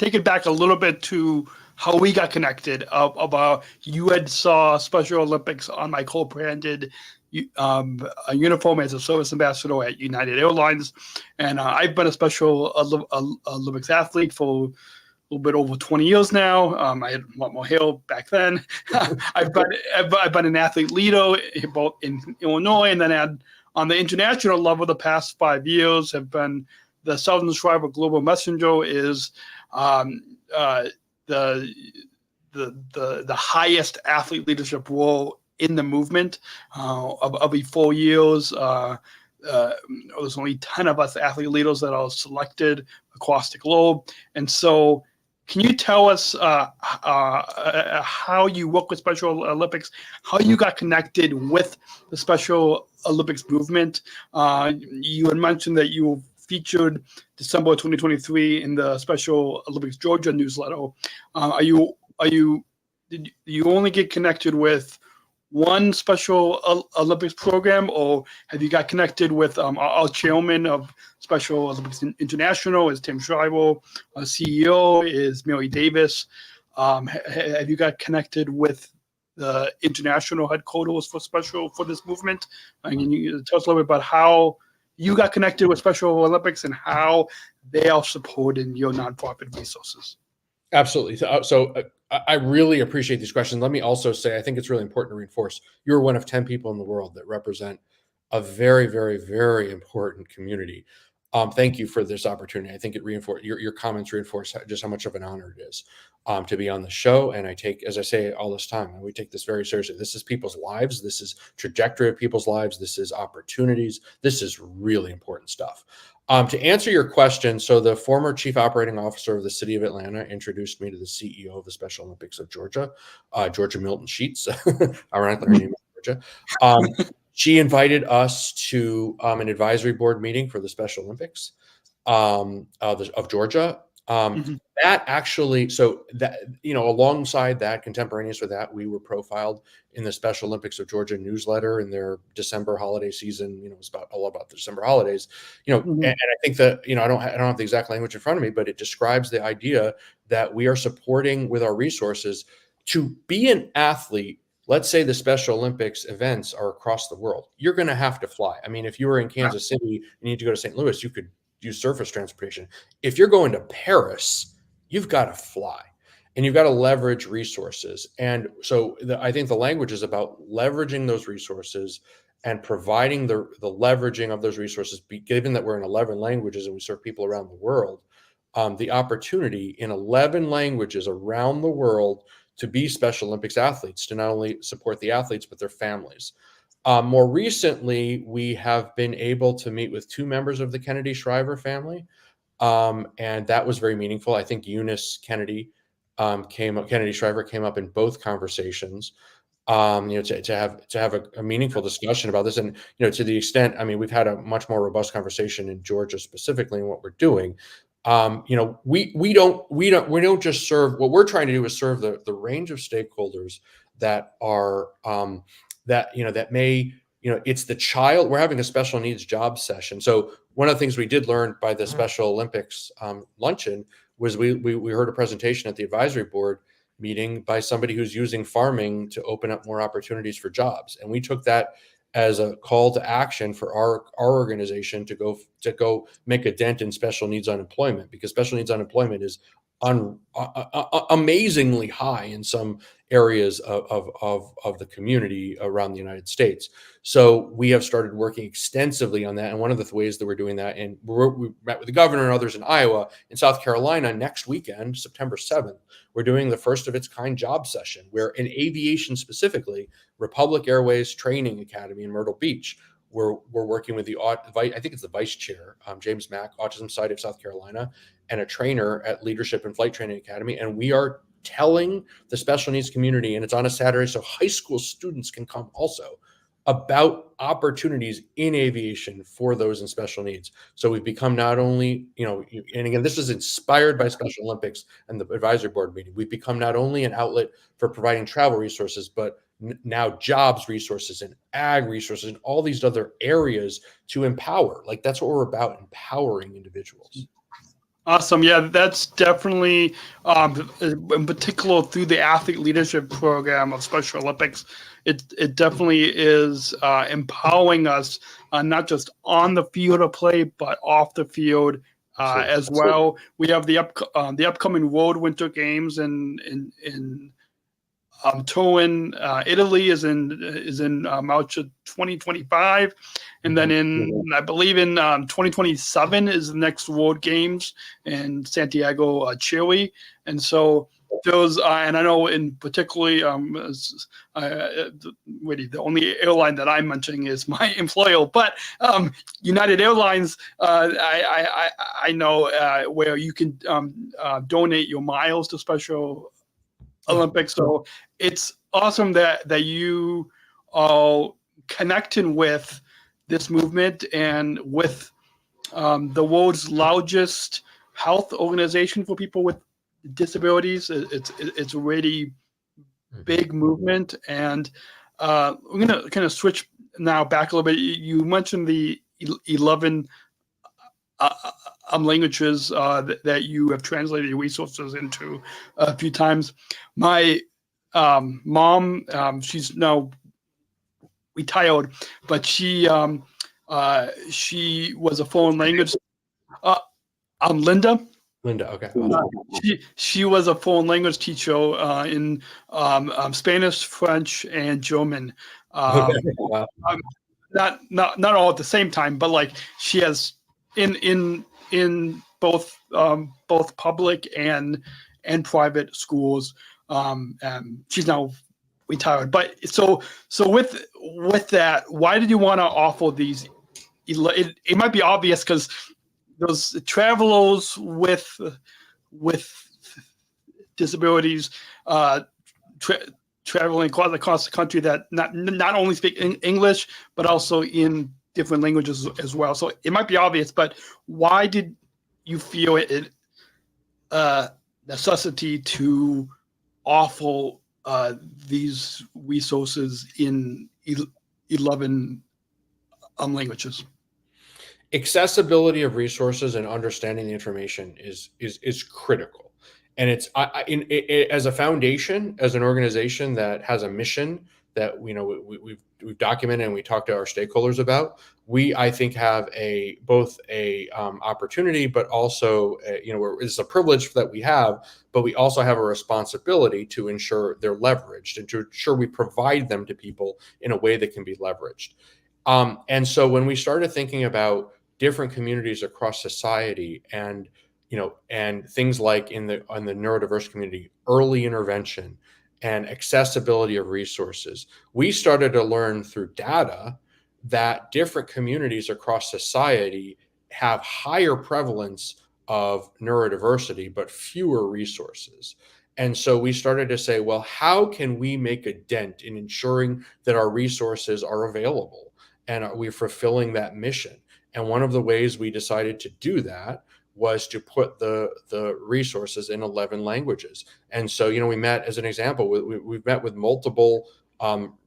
it back a little bit to how we got connected. About you had saw Special Olympics on my co-branded a uniform as a service ambassador at United Airlines, and I've been a Special Olympics athlete for a little bit over 20 years now. I had a lot more hair back then. I've been an athlete leader both in Illinois, and then on the international level, the past 5 years have been the Southern Shriver Global Messenger is the highest athlete leadership role in the movement. Of every 4 years, there's only 10 of us athlete leaders that are selected across the globe, and so. Can you tell us how you work with Special Olympics, how you got connected with the Special Olympics movement? You had mentioned that you were featured December 2023 in the Special Olympics Georgia newsletter. Did you only get connected with one Special Olympics program, or have you got connected with our chairman of Special Olympics International is Tim Shriver, our CEO is Mary Davis. Have you got connected with the international headquarters for this movement? Can you tell us a little bit about how you got connected with Special Olympics and how they are supporting your nonprofit resources? Absolutely. So I really appreciate these questions. Let me also say, I think it's really important to reinforce you're one of 10 people in the world that represent a very, very, very important community. Thank you for this opportunity. I think it reinforced your comments reinforce just how much of an honor it is to be on the show. And I take, as I say all this time, and we take this very seriously. This is people's lives. This is trajectory of people's lives. This is opportunities. This is really important stuff. To answer your question, so the former chief operating officer of the city of Atlanta introduced me to the CEO of the Special Olympics of Georgia, Georgia Milton Sheets, ironically her name is Georgia. She invited us to an advisory board meeting for the Special Olympics of Georgia. That actually, so that, alongside that, contemporaneous with that, we were profiled in the Special Olympics of Georgia newsletter in their December holiday season. It's all about the December holidays, and I think that, I don't have the exact language in front of me, but it describes the idea that we are supporting with our resources to be an athlete. Let's say the Special Olympics events are across the world. You're going to have to fly. I mean, if you were in Kansas City, you need to go to St. Louis, you could use surface transportation. If you're going to Paris, you've got to fly and you've got to leverage resources. And so I think the language is about leveraging those resources and providing the leveraging of those resources, given that we're in 11 languages and we serve people around the world, the opportunity in 11 languages around the world to be Special Olympics athletes, to not only support the athletes, but their families. More recently, we have been able to meet with 2 members of the Kennedy Shriver family And that was very meaningful. I think Eunice Kennedy Kennedy Shriver came up in both conversations. To have a meaningful discussion about this, and to the extent, I mean, we've had a much more robust conversation in Georgia specifically in what we're doing. We don't just serve. What we're trying to do is serve the range of stakeholders that are that may it's the child. We're having a special needs job session. So one of the things we did learn by the Special Olympics luncheon was we heard a presentation at the advisory board meeting by somebody who's using farming to open up more opportunities for jobs, and we took that as a call to action for our organization to go make a dent in special needs unemployment, because special needs unemployment is amazingly high in some areas of the community around the United States. So we have started working extensively on that. And one of the ways that we're doing that, and we met with the governor and others in Iowa, in South Carolina next weekend, September 7th, we're doing the first of its kind job session where in aviation specifically, Republic Airways Training Academy in Myrtle Beach, we're working with I think it's the vice chair, James Mack, Autism Society of South Carolina, and a trainer at Leadership and Flight Training Academy. And we are telling the special needs community, and it's on a Saturday, so high school students can come also, about opportunities in aviation for those in special needs. So we've become not only, and again, this is inspired by Special Olympics and the advisory board meeting. We've become not only an outlet for providing travel resources, but now jobs resources and ag resources and all these other areas to empower. Like, that's what we're about, empowering individuals. Awesome. Yeah, that's definitely, in particular through the athlete leadership program of Special Olympics, it definitely is empowering us, not just on the field of play, but off the field as well. We have the upcoming World Winter Games in Turin, Italy is in March of 2025, and then I believe in 2027 is the next World Games in Santiago, Chile, and so those and I know in particularly the only airline that I'm mentioning is my employer, but United Airlines, I know where you can donate your miles to Special Olympics. So it's awesome that you are connecting with this movement and with the world's largest health organization for people with disabilities. It's a really big movement, and we're gonna kind of switch now back a little bit. You mentioned the 11 languages that you have translated your resources into a few times. My mom, she's now retired, but she was a foreign language. Linda, okay. She was a foreign language teacher in Spanish, French, and German. Wow. Not all at the same time, but like she has in both public and private schools. She's now retired. But so with that, why did you want to offer these? It might be obvious because those travelers with disabilities traveling across the country that not only speak English but also in different languages as well. So it might be obvious, but why did you feel it necessity to offer these resources in 11 languages? Accessibility of resources and understanding the information is critical, and it's as a foundation, as an organization that has a mission that we've documented and we talk to our stakeholders about. I think have both a opportunity, but also it's a privilege that we have, but we also have a responsibility to ensure they're leveraged and to ensure we provide them to people in a way that can be leveraged. And so when we started thinking about different communities across society and things like in the neurodiverse community, early intervention and accessibility of resources, we started to learn through data that different communities across society have higher prevalence of neurodiversity, but fewer resources. And so we started to say, well, how can we make a dent in ensuring that our resources are available and are we fulfilling that mission? And one of the ways we decided to do that was to put the resources in 11 languages. And so, we met, as an example, we've met with multiple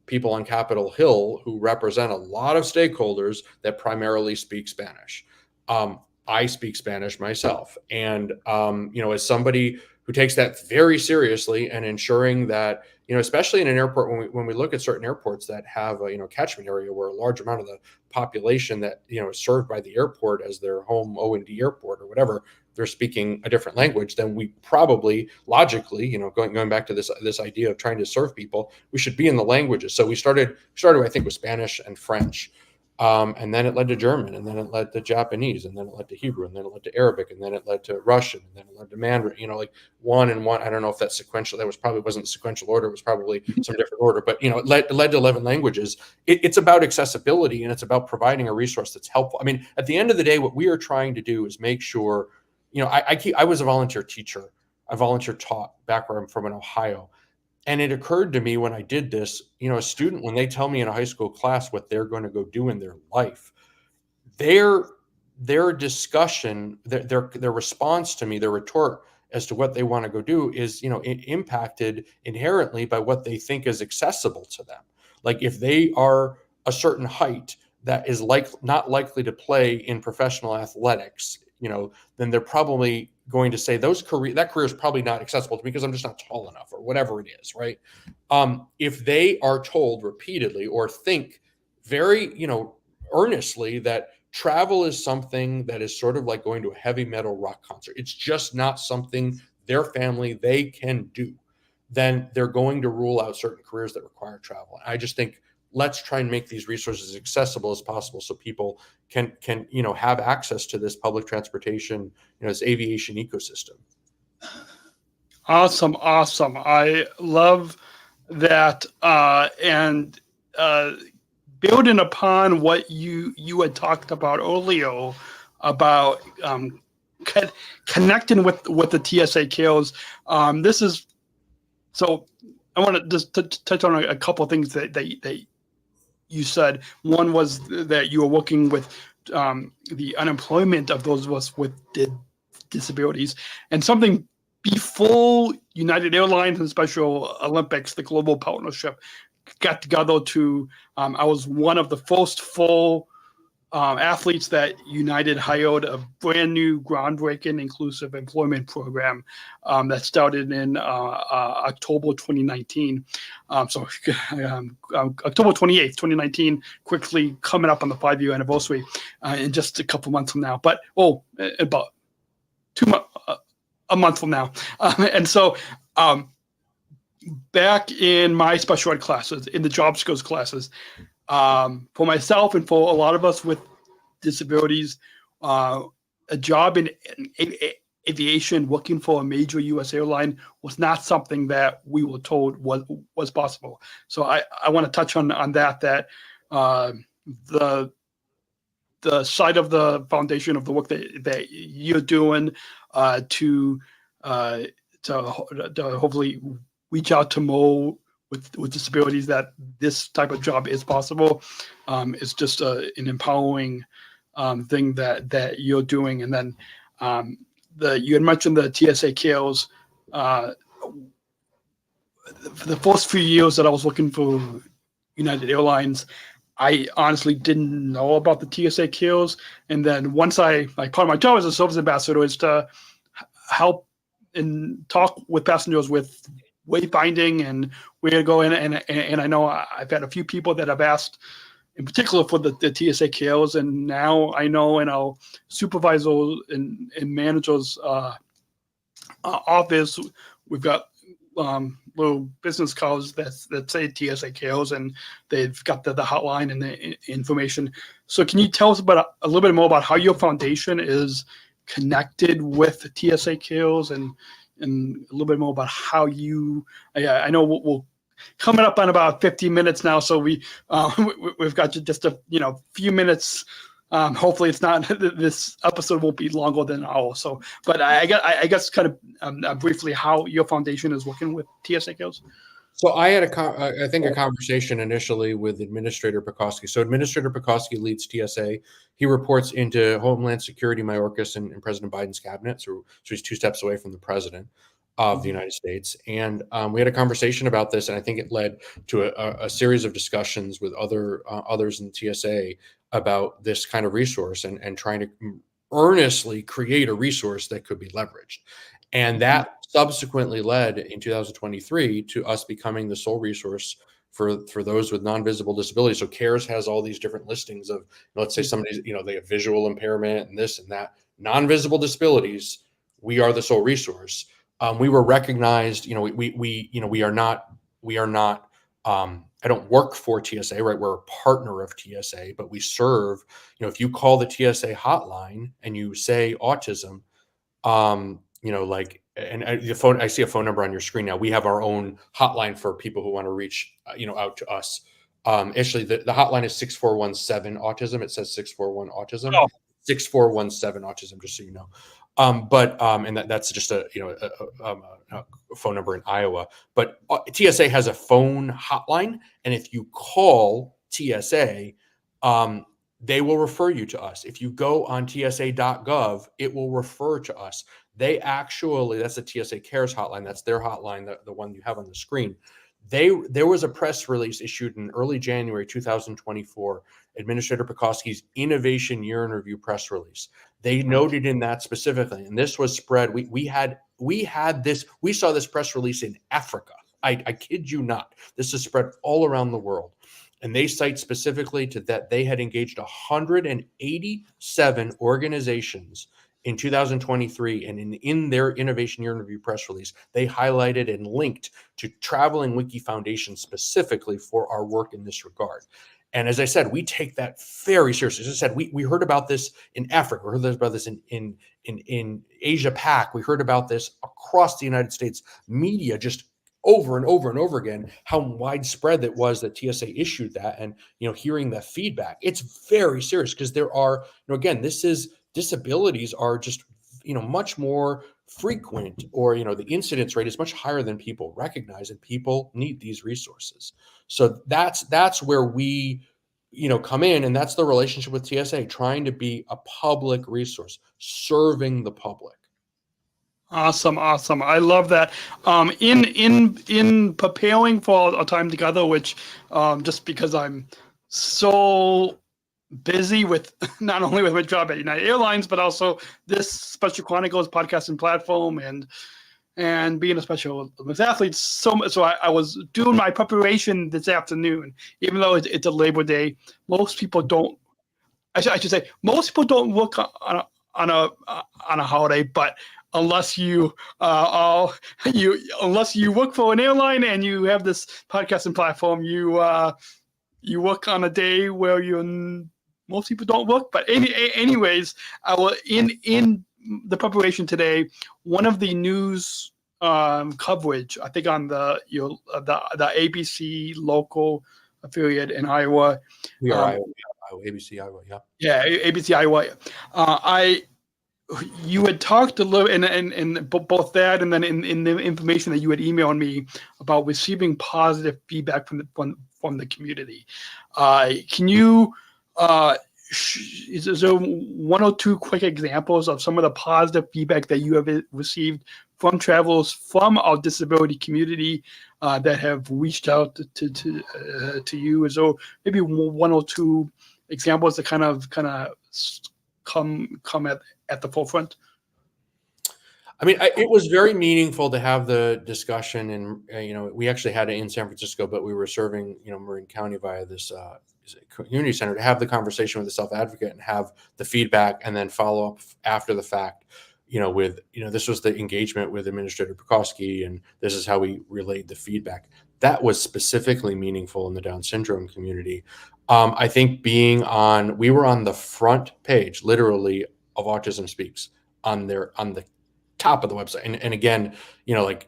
people on Capitol Hill who represent a lot of stakeholders that primarily speak Spanish. I speak Spanish myself. And, as somebody who takes that very seriously and ensuring that, especially in an airport, when we look at certain airports that have a, catchment area where a large amount of the population that, is served by the airport as their home O&D airport or whatever, they're speaking a different language, then we probably logically, going back to this idea of trying to serve people, we should be in the languages. So we started, I think, with Spanish and French. And then it led to German, and then it led to Japanese, and then it led to Hebrew, and then it led to Arabic, and then it led to Russian, and then it led to Mandarin, like one and one. I don't know if that's sequential. That wasn't sequential order. It was probably some different order, but it led to 11 languages. It's about accessibility, and it's about providing a resource that's helpful. I mean, at the end of the day, what we are trying to do is make sure, I was a volunteer teacher. I volunteer taught back where I'm from in Ohio. And it occurred to me when I did this, a student, when they tell me in a high school class what they're going to go do in their life, their discussion, their response to me, their retort as to what they want to go do is, impacted inherently by what they think is accessible to them. Like if they are a certain height that is not likely to play in professional athletics, then they're probably going to say that career is probably not accessible to me because I'm just not tall enough or whatever it is, right? If they are told repeatedly or think very, earnestly that travel is something that is sort of like going to a heavy metal rock concert, it's just not something their family, they can do, then they're going to rule out certain careers that require travel. I just think let's try and make these resources accessible as possible so people can have access to this public transportation, this aviation ecosystem. Awesome. I love that. And building upon what you had talked about earlier about connecting with the TSA kills. This is so. I want to just touch on a couple of things that you said. One was that you were working with the unemployment of those of us with disabilities, and something before United Airlines and Special Olympics, the global partnership, got together to. I was one of the first full athletes that United hired, a brand new, groundbreaking, inclusive employment program that started in October 2019. October 28th, 2019, quickly coming up on the 5-year anniversary in just a couple months from now. But about a month from now. And so back in my special ed classes, in the job skills classes, for myself and for a lot of us with disabilities, a job in aviation, working for a major U.S. airline, was not something that we were told was possible. So I want to touch on that the side of the foundation of the work that you're doing to hopefully reach out to more with disabilities, that this type of job is possible, is just an empowering thing that you're doing. And then you had mentioned the TSA kills. For the first few years that I was working for United Airlines, I honestly didn't know about the TSA kills. And then once part of my job as a service ambassador is to help and talk with passengers with wayfinding and where to go in. And I know I've had a few people that have asked, in particular for the TSA kills. And now I know in our supervisor and manager's office, we've got little business cards that say TSA kills, and they've got the hotline and the information. So can you tell us about a little bit more about how your foundation is connected with the TSA kills, and a little bit more about how you? I know we'll coming up on about 15 minutes now, so we've got just a few minutes Hopefully, it's not. This episode won't be longer than an hour. So, but I guess kind of briefly how your foundation is working with TSA goes. So I had a conversation initially with Administrator Pekoski. So Administrator Pekoski leads TSA. He reports into Homeland Security, Mayorkas, and President Biden's cabinet. So he's 2 steps away from the president of the United States. And we had a conversation about this, and I think it led to a series of discussions with others in TSA about this kind of resource and trying to earnestly create a resource that could be leveraged. And that subsequently led in 2023 to us becoming the sole resource for those with non-visible disabilities. So CARES has all these different listings of, let's say somebody's, they have visual impairment and this and that, non-visible disabilities. We are the sole resource. We were recognized, we are not, I don't work for TSA, right? We're a partner of TSA, but we serve, if you call the TSA hotline and you say autism, the phone, I see a phone number on your screen now. We have our own hotline for people who want to reach, out to us. Actually, the hotline is 6417 autism. It says 641 autism, 6417 autism, just so you know. And that's just a phone number in Iowa. But TSA has a phone hotline, and if you call TSA, they will refer you to us. If you go on TSA.gov, it will refer to us. That's the TSA Cares hotline. That's their hotline, the one you have on the screen. There was a press release issued in early January 2024, Administrator Pekoski's Innovation Year in Review press release. They noted in that specifically, and this was spread. We saw this press release in Africa. I kid you not. This is spread all around the world. And they cite specifically to that they had engaged 187 organizations in 2023, and in their Innovation Year in Review press release, they highlighted and linked to Traveling Wiki Foundation specifically for our work in this regard. And as I said, we take that very seriously. As I said, we heard about this in Africa. We heard about this in Asia Pac. We heard about this across the United States media, just over and over and over again, how widespread it was that TSA issued that, and hearing that feedback. It's very serious because there are, again, disabilities are just much more frequent, or the incidence rate is much higher than people recognize, and people need these resources. So that's where we come in, and that's the relationship with TSA, trying to be a public resource, serving the public. Awesome. I love that. In preparing for a time together, which just because I'm so busy with not only with my job at United Airlines, but also this Special Chronicles podcast and platform, and being a special Olympics athlete. So I was doing my preparation this afternoon, even though it's a Labor Day. Most people don't. I should say most people don't work on a holiday, but unless you work for an airline and you have this podcasting platform, you work on a day where most people don't work. But anyways, in the preparation today, one of the news coverage, I think on the ABC local affiliate in Iowa. We are Iowa, ABC Iowa, yeah. Yeah, ABC Iowa. You had talked a little, and both that, and then in the information that you had emailed me about receiving positive feedback from the community. Can you? Is there one or two quick examples of some of the positive feedback that you have received from travelers from our disability community that have reached out to you? Is there maybe one or two examples that kind of come at the forefront? I mean, it was very meaningful to have the discussion, and we actually had it in San Francisco, but we were serving Marin County via this community center, to have the conversation with the self-advocate and have the feedback, and then follow up after the fact. This was the engagement with Administrator Pekoski, and this is how we relayed the feedback. That was specifically meaningful in the Down syndrome community. I think we were on the front page, literally, of Autism Speaks on the top of the website. And again,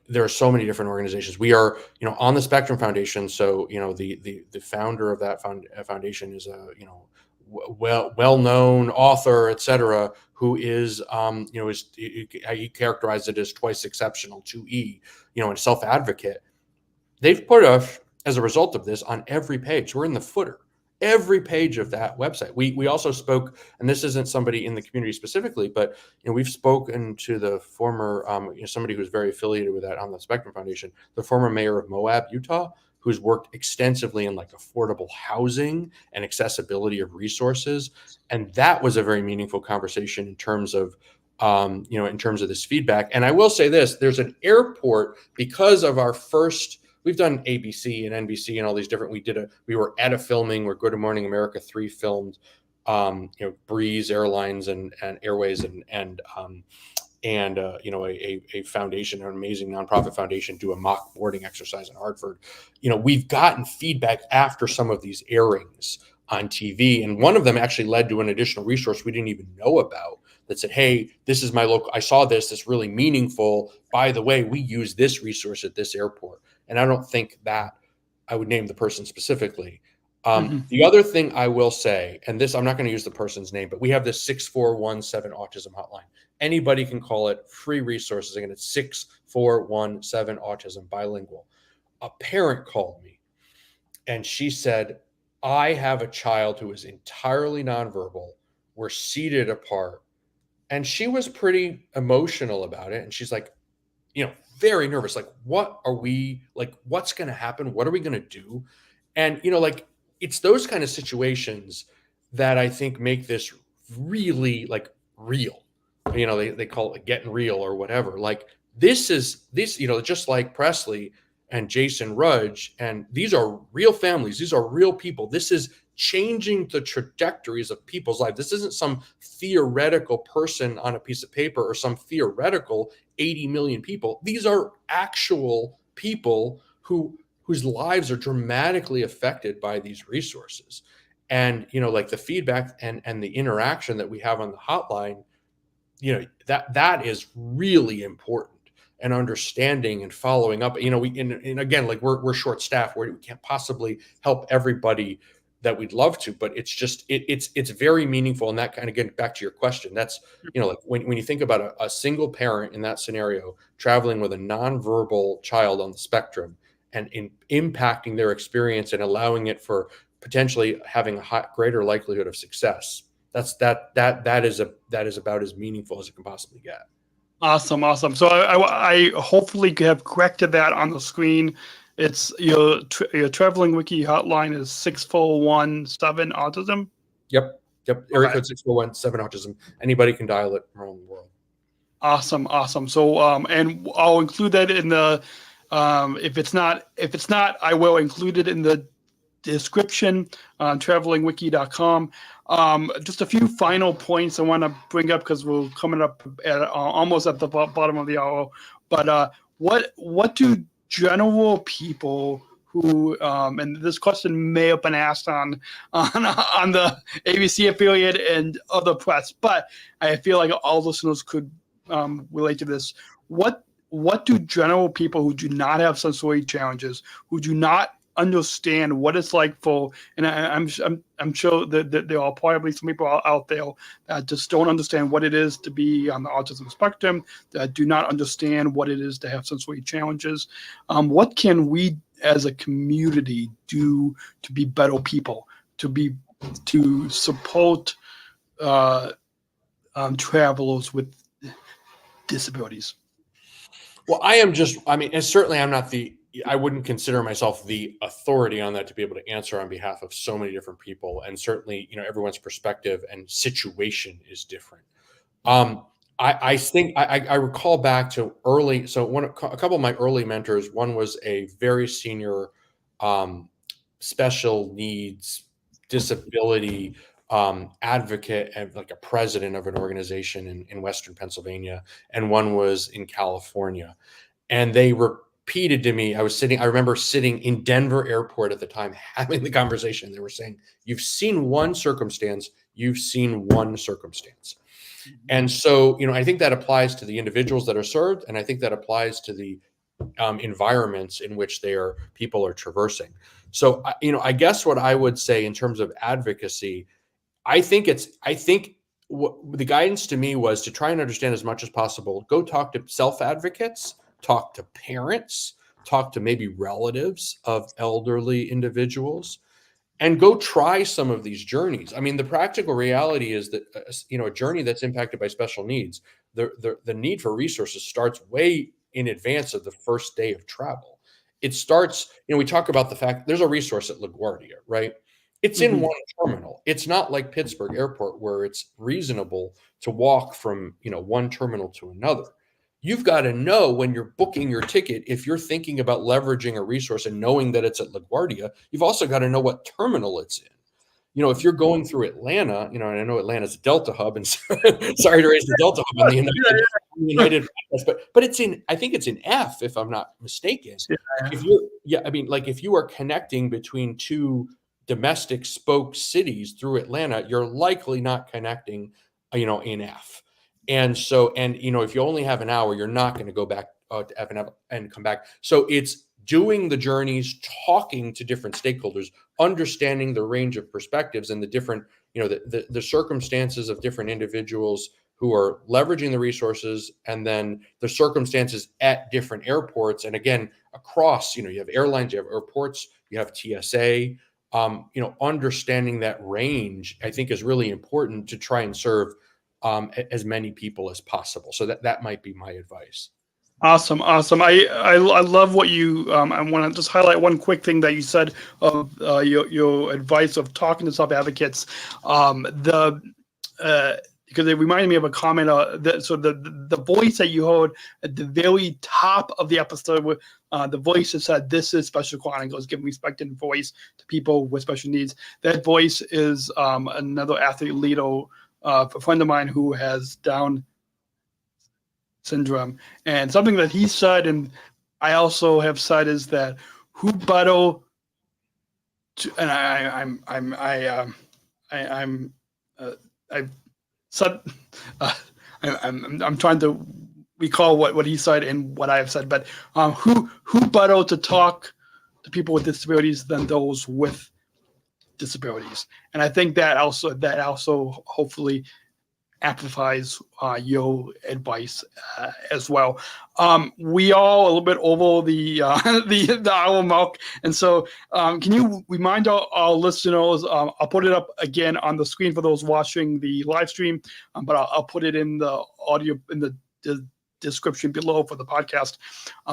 there are so many different organizations. We are, on the Spectrum Foundation. So, the founder of that foundation is well-known author, etc., who is, he characterized it as twice exceptional, 2E, and self-advocate. They've put us, as a result of this, on every page. We're in the footer, every page of that website. We also spoke, and this isn't somebody in the community specifically, but we've spoken to the former, somebody who's very affiliated with that on the Spectrum Foundation, the former mayor of Moab, Utah, who's worked extensively in like affordable housing and accessibility of resources. And that was a very meaningful conversation in terms of, in terms of this feedback. And I will say this, there's an airport, because of our first, we've done ABC and NBC and all these different, we were at a filming where Good Morning America 3 filmed, Breeze Airlines and Airways and a foundation, an amazing nonprofit foundation, do a mock boarding exercise in Hartford. We've gotten feedback after some of these airings on TV, and one of them actually led to an additional resource we didn't even know about that said, hey, this is my local, I saw this really meaningful. By the way, we use this resource at this airport. And I don't think that I would name the person specifically. The other thing I will say, and this, I'm not going to use the person's name, but we have this 6417 autism hotline. Anybody can call it, free resources. Again, it's 6417 autism, bilingual. A parent called me and she said, I have a child who is entirely nonverbal. We're seated apart. And she was pretty emotional about it. And she's like, very nervous. Like, what's going to happen? What are we going to do? And, it's those kind of situations that I think make this really real. They call it getting real or whatever. Like this, just like Presley and Jason Rudge, and these are real families. These are real people. This is changing the trajectories of people's lives. This isn't some theoretical person on a piece of paper or some theoretical 80 million people. These are actual people whose lives are dramatically affected by these resources. And, the feedback and the interaction that we have on the hotline, that is really important, and understanding and following up. And again, we're short staffed, where we can't possibly help everybody that we'd love to, but it's just, it's very meaningful. And that kind of, getting back to your question, that's, when you think about a single parent in that scenario, traveling with a nonverbal child on the spectrum and impacting their experience and allowing it for potentially having a greater likelihood of success. That is about as meaningful as it can possibly get. Awesome. So I hopefully have corrected that on the screen. It's your traveling wiki hotline is 6417 autism. Yep. Area code 6417 autism. Anybody can dial it around the world. Awesome. So and I'll include that in the if it's not, I will include it in the description on travelingwiki.com. Just a few final points I want to bring up, because we're coming up at almost at the bottom of the hour. But what do general people who, and this question may have been asked on the ABC affiliate and other press, but I feel like all listeners could relate to this. What do general people who do not have sensory challenges, who do not understand what it's like for, and I'm sure that there are probably some people out there that just don't understand what it is to be on the autism spectrum, that do not understand what it is to have sensory challenges. What can we as a community do to be better people, to support travelers with disabilities? Well, and certainly I wouldn't consider myself the authority on that to be able to answer on behalf of so many different people. And certainly, everyone's perspective and situation is different. I think I recall back to early. So a couple of my early mentors, one was a very senior special needs disability advocate and like a president of an organization in Western Pennsylvania. And one was in California. And they repeated to me, I remember sitting in Denver airport at the time, having the conversation. They were saying, you've seen one circumstance. And so, I think that applies to the individuals that are served. And I think that applies to the environments in which people are traversing. So, I guess what I would say in terms of advocacy, I think what the guidance to me was to try and understand as much as possible. Go talk to self-advocates, talk to parents, talk to maybe relatives of elderly individuals, and go try some of these journeys. I mean, the practical reality is that a journey that's impacted by special needs, the need for resources starts way in advance of the first day of travel. It starts, we talk about the fact there's a resource at LaGuardia, right? It's in one terminal. It's not like Pittsburgh Airport where it's reasonable to walk from, one terminal to another. You've got to know when you're booking your ticket, if you're thinking about leveraging a resource and knowing that it's at LaGuardia, you've also got to know what terminal it's in. If you're going through Atlanta, and I know Atlanta's a Delta hub, and sorry to raise the Delta hub on the United, but I think it's in F, if I'm not mistaken. If you are connecting between two domestic spoke cities through Atlanta, you're likely not connecting, in F. And so, if you only have an hour, you're not going to go back to F and come back. So it's doing the journeys, talking to different stakeholders, understanding the range of perspectives and the different, the circumstances of different individuals who are leveraging the resources, and then the circumstances at different airports. And again, across, you have airlines, you have airports, you have TSA, understanding that range, I think, is really important to try and serve as many people as possible. So that might be my advice. Awesome. I love what you. I want to just highlight one quick thing that you said of your advice of talking to self-advocates. Because it reminded me of a comment. The voice that you heard at the very top of the episode, the voice that said, "This is Special Chronicles, giving respect and voice to people with special needs." That voice is another athlete leader, a friend of mine who has Down syndrome, and something that he said, and I also have said, is that who better to, and I'm trying to recall what he said and what I have said, but who better to talk to people with disabilities than those with disabilities? And I think that also hopefully amplifies your advice as well. We are a little bit over the hour mark, and so can you remind our listeners? I'll put it up again on the screen for those watching the live stream, but I'll put it in the audio in the description below for the podcast.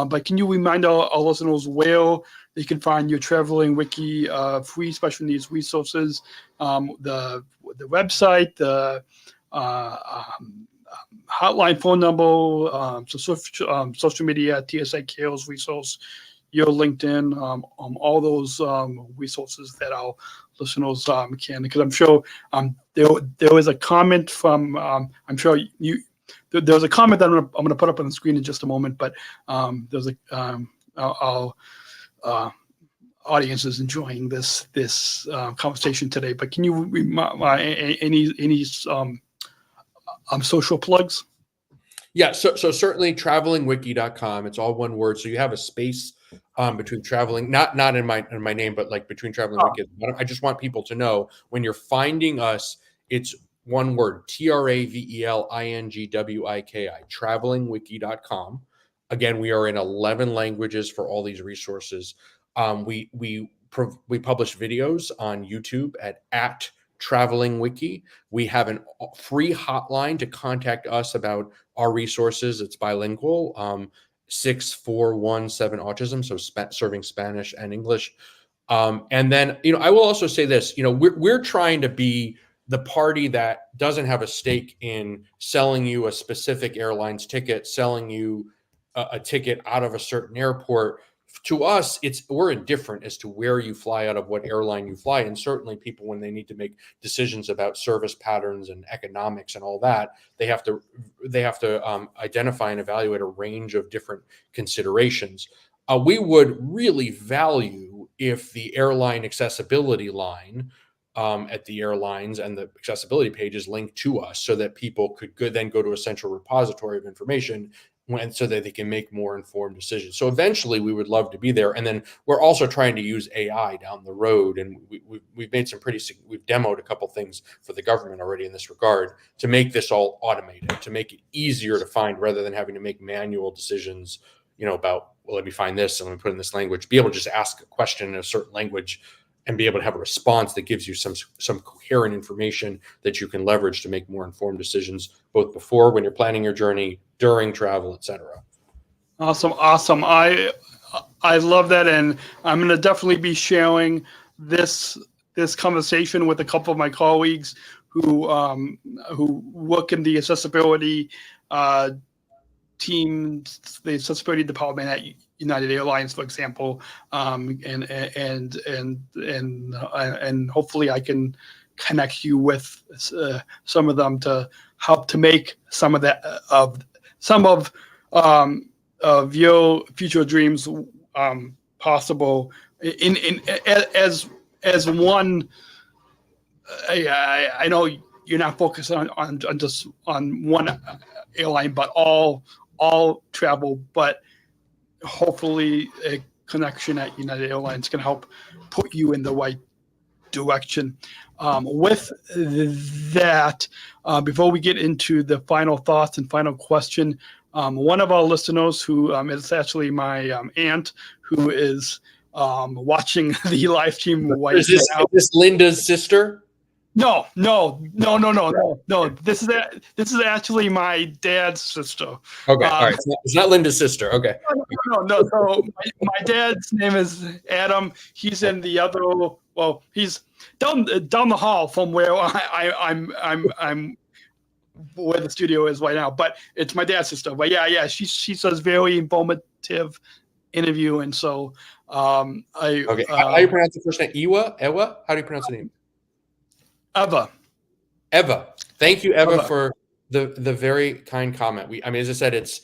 But can you remind our listeners where they can find your Traveling Wiki free special needs resources, the website, the hotline, phone number, social media, TSA Chaos resource, your LinkedIn, all those resources that our listeners can, because I'm sure there was a comment from, I'm sure there was a comment that I'm going to put up on the screen in just a moment, but there's our audience is enjoying this conversation today. But can you remind any social plugs? Yeah, so certainly travelingwiki.com. It's all one word. So you have a space between traveling, not in my name, but like between Traveling Wiki. I just want people to know when you're finding us, it's one word, TRAVELINGWIKI, travelingwiki.com. Again, we are in 11 languages for all these resources. We publish videos on YouTube at Traveling Wiki. We have a free hotline to contact us about our resources. It's bilingual, 6417 Autism, so serving Spanish and English. And then, I will also say this, we're trying to be the party that doesn't have a stake in selling you a specific airline's ticket, selling you a ticket out of a certain airport. To us, we're indifferent as to where you fly out of, what airline you fly. And certainly people, when they need to make decisions about service patterns and economics and all that, they have to identify and evaluate a range of different considerations. We would really value if the airline accessibility line at the airlines and the accessibility page is linked to us, so that people could then go to a central repository of information so that they can make more informed decisions. So eventually we would love to be there. And then we're also trying to use AI down the road. And we've made we've demoed a couple things for the government already in this regard to make this all automated, to make it easier to find rather than having to make manual decisions, about, well, let me find this and let me put in this language, be able to just ask a question in a certain language and be able to have a response that gives you some coherent information that you can leverage to make more informed decisions, both before, when you're planning your journey, during travel, etc. Awesome. I love that, and I'm going to definitely be sharing this conversation with a couple of my colleagues who work in the accessibility teams, the accessibility department at United Airlines, for example, and hopefully I can connect you with some of them to help to make some of that some of your future dreams possible. As one, I know you're not focused on just on one airline, but all travel, but hopefully a connection at United Airlines can help put you in the right direction. With that, before we get into the final thoughts and final question, one of our listeners, who is actually my aunt, who is watching the live stream right now. Is this Linda's sister? No. This is actually my dad's sister. Okay, all right. It's not Linda's sister. Okay. No. So my dad's name is Adam. He's in the other. Well, he's down the hall from where I'm where the studio is right now. But it's my dad's sister. But yeah. She says very informative interview, and so okay. How do you pronounce the first name? Ewa? How do you pronounce the name? Eva. Thank you, Eva, for the very kind comment. As I said, it's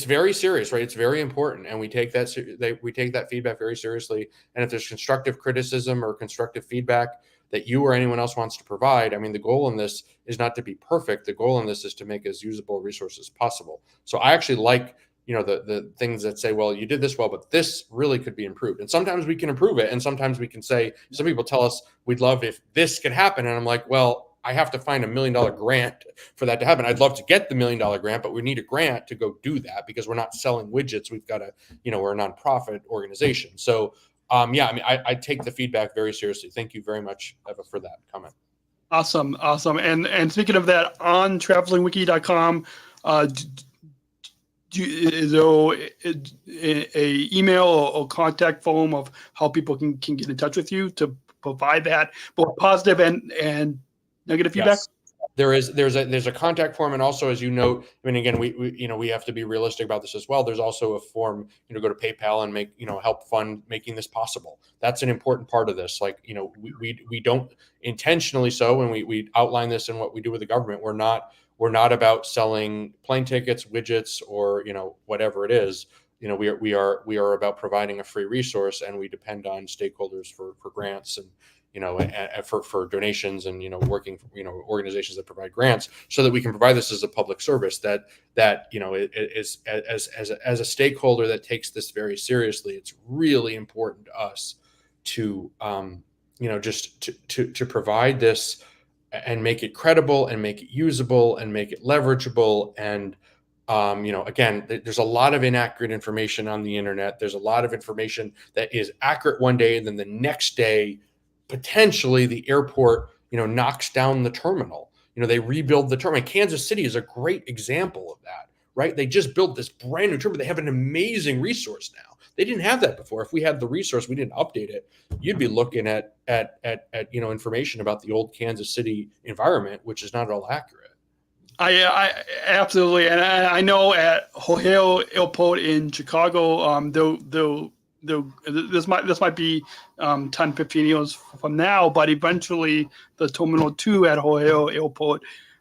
very serious, right? It's very important, and we take that feedback very seriously. And if there's constructive criticism or constructive feedback that you or anyone else wants to provide, the goal in this is not to be perfect. The goal in this is to make as usable a resource as possible. So I actually like the things that say, well, you did this well, but this really could be improved. And sometimes we can improve it. And sometimes we can say, some people tell us we'd love if this could happen. And I'm like, well, I have to find $1 million grant for that to happen. I'd love to get the $1 million grant, but we need a grant to go do that because we're not selling widgets. We've got we're a nonprofit organization. So I take the feedback very seriously. Thank you very much, Eva, for that comment. Awesome. And speaking of that, on travelingwiki.com, is there a email or contact form of how people can get in touch with you to provide that both positive and negative feedback? Yes. There's a contact form, and also, as you note, again, we have to be realistic about this as well. There's also a form, go to PayPal and make help fund making this possible. That's an important part of this. Like, we don't intentionally so when we outline this in what we do with the government. We're not about selling plane tickets, widgets, or whatever it is. We are about providing a free resource, and we depend on stakeholders for grants and for donations and working for organizations that provide grants, so that we can provide this as a public service that is as a stakeholder that takes this very seriously. It's really important to us to just to provide this and make it credible and make it usable and make it leverageable. And, again, there's a lot of inaccurate information on the internet. There's a lot of information that is accurate one day, and then the next day, potentially the airport, knocks down the terminal. They rebuild the terminal. Kansas City is a great example of that, right? They just built this brand new terminal. They have an amazing resource now. They didn't have that before. If we had the resource, we didn't update it, you'd be looking at information about the old Kansas City environment, which is not at all accurate. I absolutely, and I know at O'Hare Airport in Chicago, this might be 10, 15 years from now, but eventually the Terminal 2 at O'Hare Airport,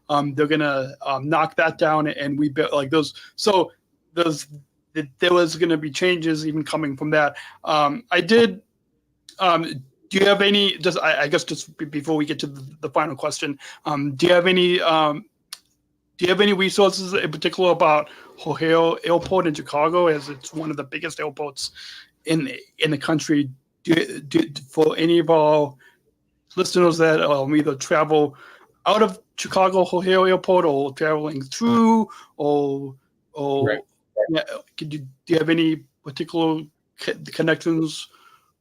they're gonna knock that down and rebuild like those. So there was going to be changes even coming from that. Do you have any, I guess just before we get to the final question, do you have any Do you have any resources in particular about O'Hare Airport in Chicago, as it's one of the biggest airports in the country? For any of our listeners that either travel out of Chicago O'Hare Airport or traveling through, or Right. yeah, do you have any particular connections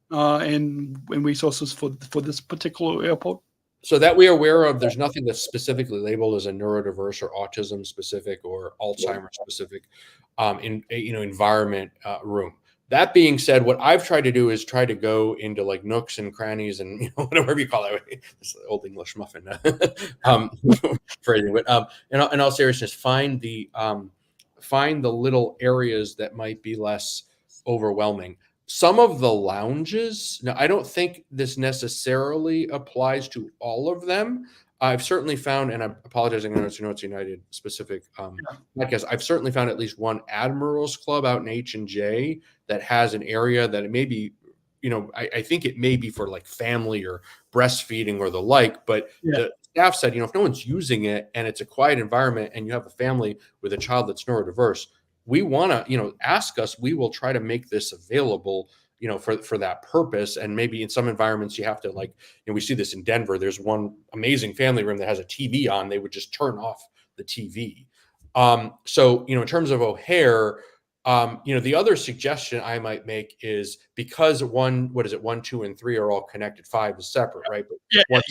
and resources for this particular airport? So that we are aware of, there's nothing that's specifically labeled as a neurodiverse or autism specific or Alzheimer specific environment room. That being said, what I've tried to do is try to go into like nooks and crannies and whatever you call it. It's the old English muffin phrasing. But in all seriousness, find the little areas that might be less overwhelming. Some of the lounges, now I don't think this necessarily applies to all of them. I've certainly found, and I'm apologizing, I know it's United specific podcast. I've certainly found at least one Admirals Club out in H&J that has an area that it may be, I think it may be for like family or breastfeeding or the like, but the staff said, if no one's using it and it's a quiet environment and you have a family with a child that's neurodiverse, we want to, ask us, we will try to make this available, for that purpose. And maybe in some environments you have to we see this in Denver. There's one amazing family room that has a TV on. They would just turn off the TV. So, in terms of O'Hare, the other suggestion I might make is because 1, 2, and 3 are all connected, 5 is separate, right? But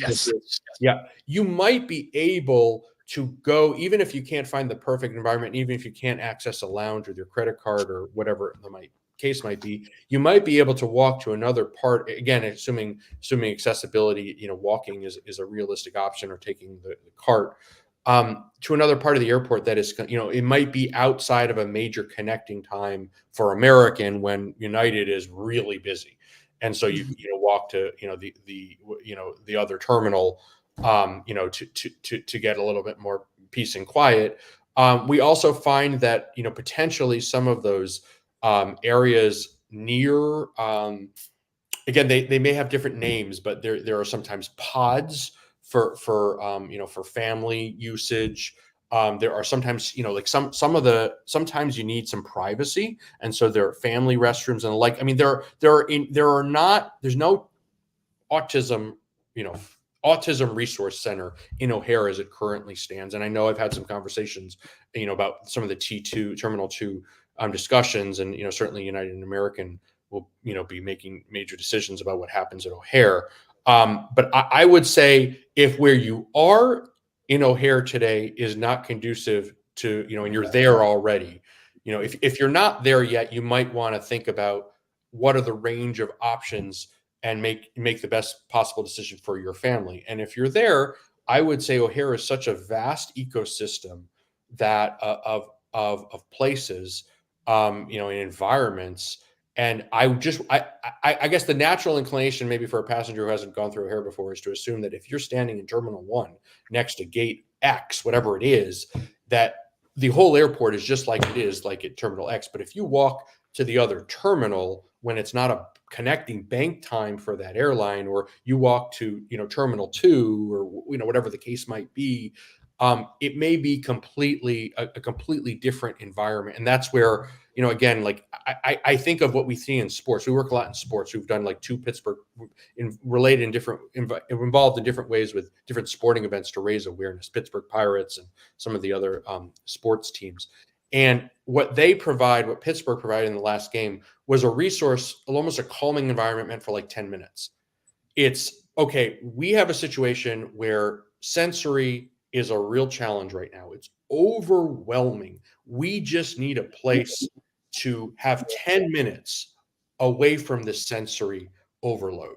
you might be able to go, even if you can't find the perfect environment, even if you can't access a lounge with your credit card or whatever the case might be, you might be able to walk to another part. Again, assuming accessibility, walking is a realistic option, or taking the cart to another part of the airport that is, it might be outside of a major connecting time for American when United is really busy, and so you walk to the other terminal. To get a little bit more peace and quiet. We also find that, potentially some of those areas near, again, they may have different names, but there are sometimes pods for family usage. There are sometimes, sometimes you need some privacy. And so there are family restrooms and the like. I mean, there's no autism resource center in O'Hare as it currently stands. And I know I've had some conversations, about some of the Terminal 2 discussions, and, certainly United and American will, be making major decisions about what happens at O'Hare. But I would say if where you are in O'Hare today is not conducive to, and you're there already, if you're not there yet, you might want to think about what are the range of options and make the best possible decision for your family. And if you're there, I would say O'Hare is such a vast ecosystem that of places, in environments. And I guess the natural inclination, maybe for a passenger who hasn't gone through O'Hare before, is to assume that if you're standing in Terminal 1 next to gate X, whatever it is, that the whole airport is just like it is like at Terminal X. But if you walk to the other terminal when it's not a connecting bank time for that airline, or you walk to, Terminal 2, or, whatever the case might be, it may be a completely different environment. And that's where, again, I think of what we see in sports. We work a lot in sports. We've done 2 Pittsburgh involved in different ways with different sporting events to raise awareness, Pittsburgh Pirates and some of the other sports teams. And what Pittsburgh provided in the last game was a resource, almost a calming environment meant for 10 minutes. It's okay. We have a situation where sensory is a real challenge right now. It's overwhelming. We just need a place to have 10 minutes away from the sensory overload.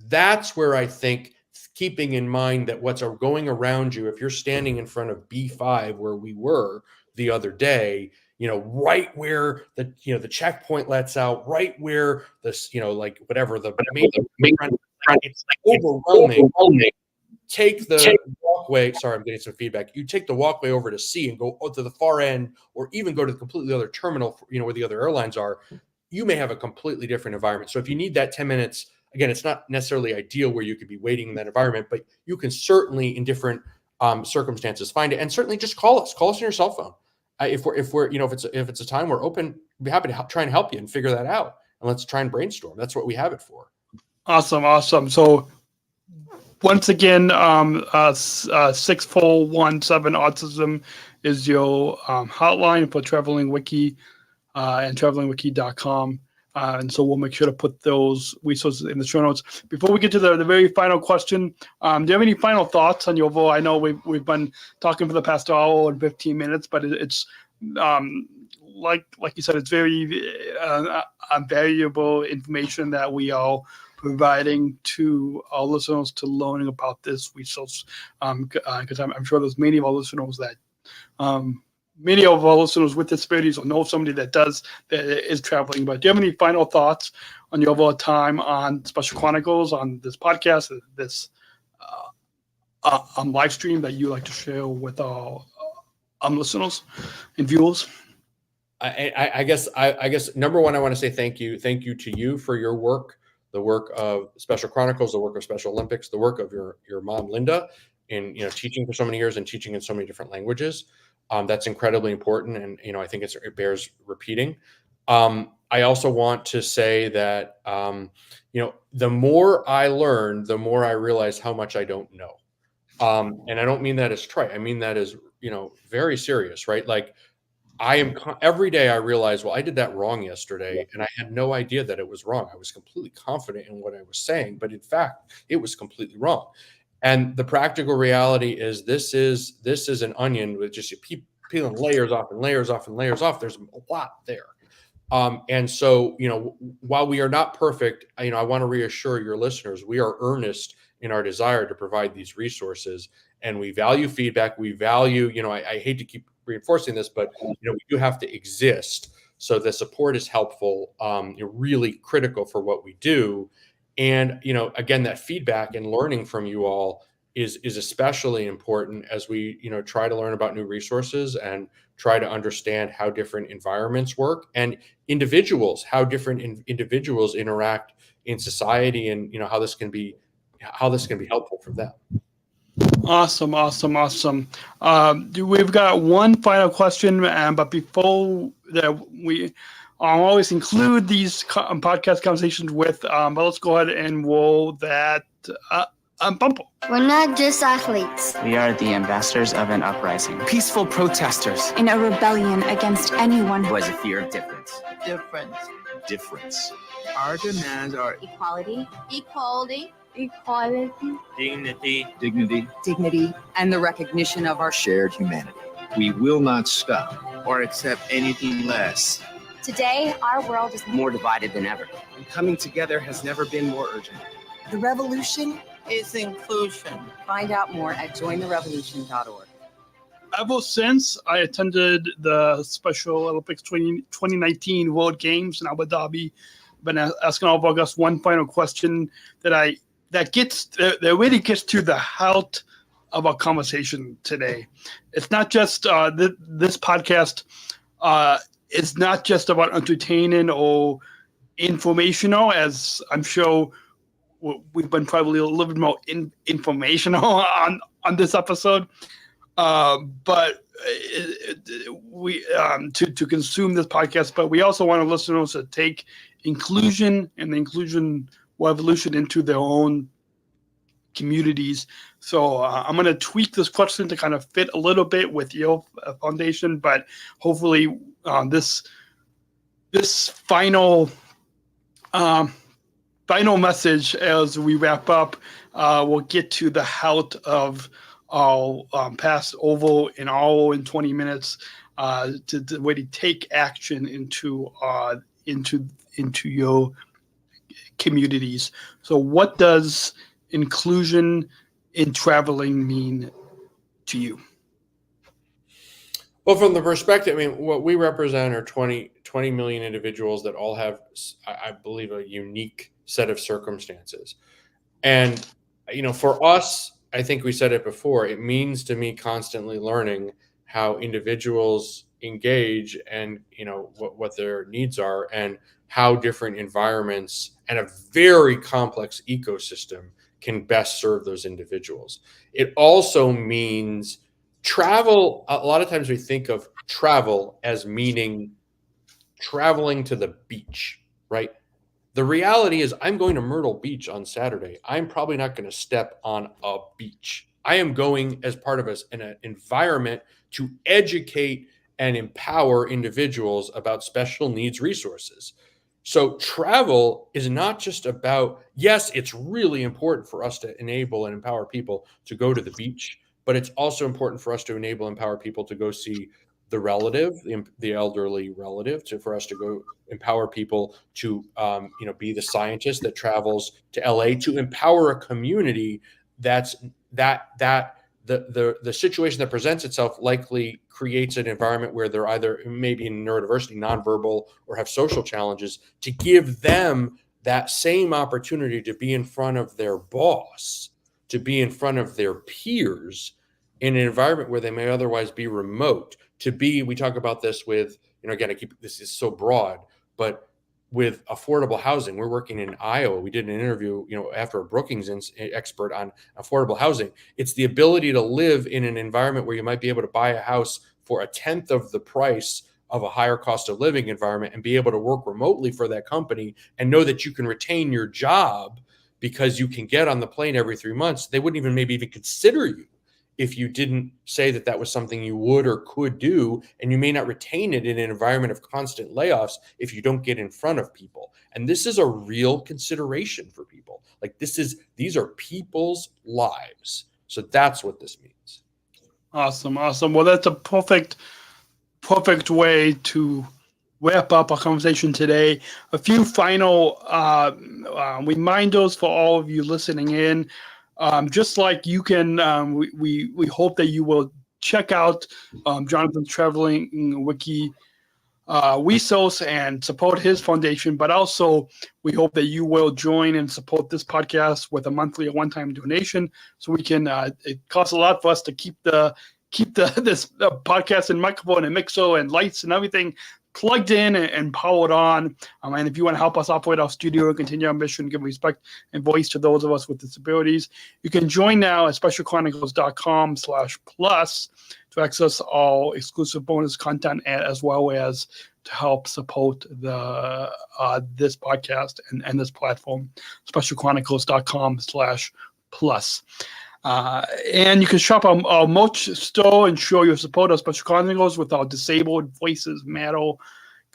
That's where I think, keeping in mind that what's going around you, if you're standing in front of B5 where we were the other day, right where the checkpoint lets out, right where this, whatever the main it's overwhelming. Take the walkway. Sorry, I'm getting some feedback. You take the walkway over to C and go to the far end, or even go to the completely other terminal, where the other airlines are. You may have a completely different environment. So if you need that 10 minutes, again, it's not necessarily ideal where you could be waiting in that environment, but you can certainly, in different circumstances, find it, and certainly just call us on your cell phone. If it's a time we're open, we'd be happy to try and help you and figure that out. And let's try and brainstorm. That's what we have it for. Awesome. So once again, 6417 Autism is your hotline for Traveling Wiki and travelingwiki.com. And so we'll make sure to put those resources in the show notes. Before we get to the very final question, do you have any final thoughts on your vote? I know we've been talking for the past hour and 15 minutes, but it's like you said, it's very valuable information that we are providing to our listeners to learning about this resource. Because I'm sure there's many of our listeners that many of our listeners with disabilities or know somebody that is traveling. But do you have any final thoughts on your overall time on Special Chronicles, on this podcast, this live stream that you like to share with our listeners and viewers? I guess number one, I want to say thank you to you for your work, the work of Special Chronicles, the work of Special Olympics, the work of your mom Linda in teaching for so many years and teaching in so many different languages. That's incredibly important, and I think it bears repeating. I also want to say that the more I learn, the more I realize how much I don't know, and I don't mean that as trite. I mean that as very serious, right? Like every day I realize, well, I did that wrong yesterday, and I had no idea that it was wrong. I was completely confident in what I was saying, but in fact, it was completely wrong. And the practical reality is this is an onion with just peeling layers off and layers off and layers off. There's a lot there. And so, while we are not perfect, I want to reassure your listeners, we are earnest in our desire to provide these resources, and we value feedback. We value, I hate to keep reinforcing this, but, we do have to exist. So the support is helpful, really critical for what we do. And, again, that feedback and learning from you all is especially important as we, try to learn about new resources and try to understand how different environments work and how different individuals interact in society, and, how this can be helpful for them. Awesome. We've got one final question, but before that, we always include these podcast conversations with, but let's go ahead and roll that bumble. We're not just athletes. We are the ambassadors of an uprising. Peaceful protesters. In a rebellion against anyone who has a fear of difference. Difference. Our demands are Equality. Dignity. and the recognition of our Shared humanity. We will not stop or accept anything less. Today, our world is More divided than ever. And coming together has never been more urgent. The revolution. is inclusion. Find out more at jointherevolution.org. Ever since I attended the Special Olympics 2019 World Games in Abu Dhabi, I've been asking all of our guests one final question that really gets to the heart of our conversation today. It's not just this podcast. It's not just about entertaining or informational, as I'm sure we've been probably a little bit more informational on this episode. But we to consume this podcast, but we also want our listeners to take inclusion and the inclusion revolution into their own communities. So I'm going to tweak this question to kind of fit a little bit with your foundation, but hopefully this final message as we wrap up will get to the heart of our past over an hour and 20 minutes to really take action into your communities. So what does inclusion in traveling mean to you? Well, from the perspective, what we represent are 20 million individuals that all have, I believe, a unique set of circumstances. And, for us, I think we said it before, it means to me constantly learning how individuals engage and, what their needs are and how different environments and a very complex ecosystem can best serve those individuals. It also means travel. A lot of times we think of travel as meaning traveling to the beach, right? The reality is I'm going to Myrtle Beach on Saturday. I'm probably not going to step on a beach. I am going as part of an environment to educate and empower individuals about special needs resources. So travel is not just about, yes, it's really important for us to enable and empower people to go to the beach, but it's also important for us to enable and empower people to go see the relative, the elderly relative, for us to go empower people to, be the scientist that travels to LA, to empower a community that the situation that presents itself likely creates an environment where they're either maybe in neurodiversity, nonverbal, or have social challenges, to give them that same opportunity to be in front of their boss, to be in front of their peers in an environment where they may otherwise be remote. We talk about this with, again, this is so broad, but with affordable housing, we're working in Iowa. We did an interview, after a Brookings expert on affordable housing. It's the ability to live in an environment where you might be able to buy a house for a tenth of the price of a higher cost of living environment and be able to work remotely for that company and know that you can retain your job because you can get on the plane every 3 months. They wouldn't maybe even consider you if you didn't say that was something you would or could do, and you may not retain it in an environment of constant layoffs if you don't get in front of people. And this is a real consideration for people. Like these are people's lives. So that's what this means. Awesome. Well, that's a perfect way to wrap up our conversation today. A few final reminders for all of you listening in. Just like you can, we hope that you will check out Jonathan's traveling wiki resource and support his foundation, but also we hope that you will join and support this podcast with a monthly or one-time donation, so we can. It costs a lot for us to keep this podcast and microphone and mixer and lights and everything plugged in and powered on. And if you want to help us operate our studio and continue our mission, give respect and voice to those of us with disabilities, you can join now at specialchronicles.com/plus to access all exclusive bonus content, as well as to help support this podcast and this platform, specialchronicles.com/plus. And you can shop our merch store and show your support of Special Chronicles with our Disabled Voices Matter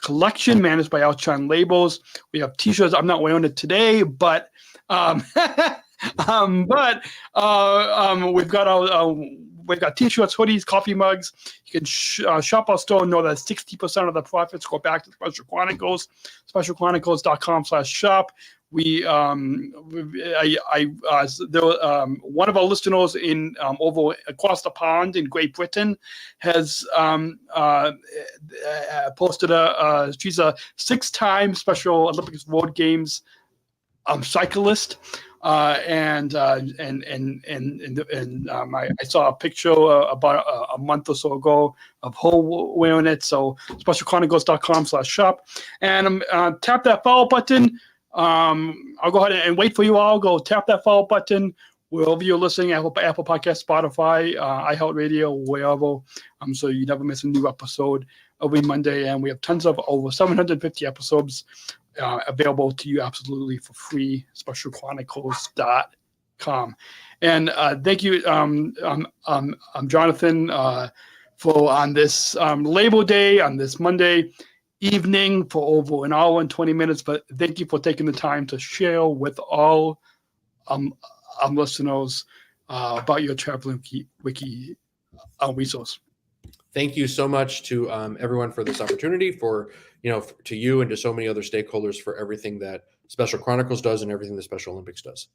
collection managed by Outshine Labels. We have t-shirts. I'm not wearing it today, but we've got t-shirts, hoodies, coffee mugs. You can shop our store and know that 60% of the profits go back to Special Chronicles. Specialchronicles.com/shop. One of our listeners in over across the pond in Great Britain has posted she's a 6-time Special Olympics World Games cyclist. I saw a picture about a month or so ago of her wearing it. So specialchronicles.com/shop, and tap that follow button. I'll go ahead and wait for you all. Go tap that follow button wherever you're listening, Apple Podcast, Spotify, iHeartRadio, wherever, so you never miss a new episode every Monday. And we have tons of over 750 episodes available to you absolutely for free. SpecialChronicles.com. And thank you, Jonathan, for on this Labor Day, on this Monday evening, for over an hour and 20 minutes. But thank you for taking the time to share with all listeners about your traveling wiki resource. Thank you so much to everyone for this opportunity, to you and to so many other stakeholders for everything that Special Chronicles does and everything the Special Olympics does.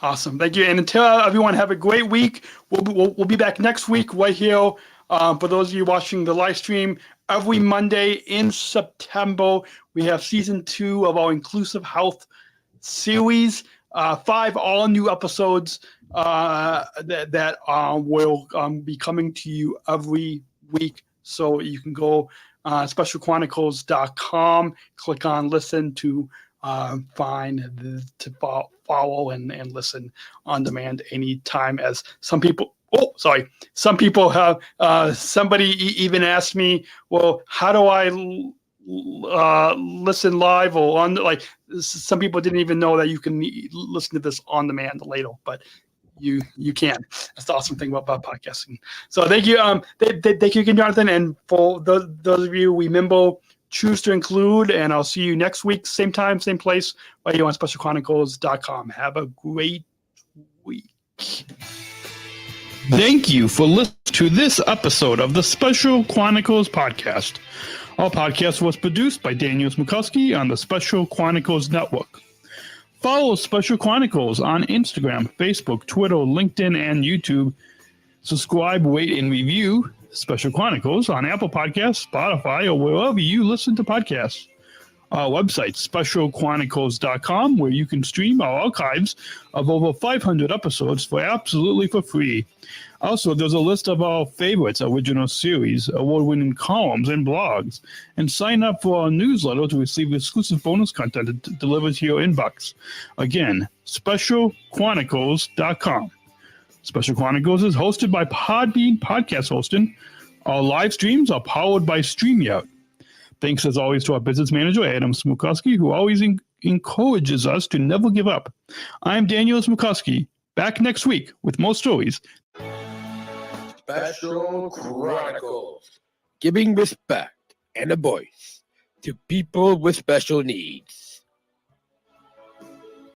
Awesome. Thank you. And until everyone have a great week. We'll be back next week right here. For those of you watching the live stream, every Monday in September, we have season 2 of our Inclusive Health series. 5 all new episodes that will be coming to you every week. So you can go specialchronicles.com, click on listen to fine to follow and listen on demand anytime. As some people, some people have, somebody even asked me, well, how do I listen live or on, like, some people didn't even know that you can listen to this on demand later, but you can. That's the awesome thing about podcasting. So thank you, thank you again, Jonathan, and for those of you we remember, choose to include, and I'll see you next week, same time, same place, right here on SpecialChronicles.com. Have a great week. Thank you for listening to this episode of the Special Chronicles podcast. Our podcast was produced by Daniel Smrokowski on the Special Chronicles Network. Follow Special Chronicles on Instagram, Facebook, Twitter, LinkedIn, and YouTube. Subscribe, rate, and review Special Chronicles on Apple Podcasts, Spotify, or wherever you listen to podcasts. Our website, specialchronicles.com, where you can stream our archives of over 500 episodes absolutely for free. Also, there's a list of our favorites, original series, award-winning columns, and blogs. And sign up for our newsletter to receive exclusive bonus content delivered to your inbox. Again, specialchronicles.com. Special Chronicles is hosted by Podbean Podcast Hosting. Our live streams are powered by StreamYard. Thanks, as always, to our business manager, Adam Smrokowski, who always encourages us to never give up. I'm Daniel Smrokowski, back next week with more stories. Special Chronicles, giving respect and a voice to people with special needs.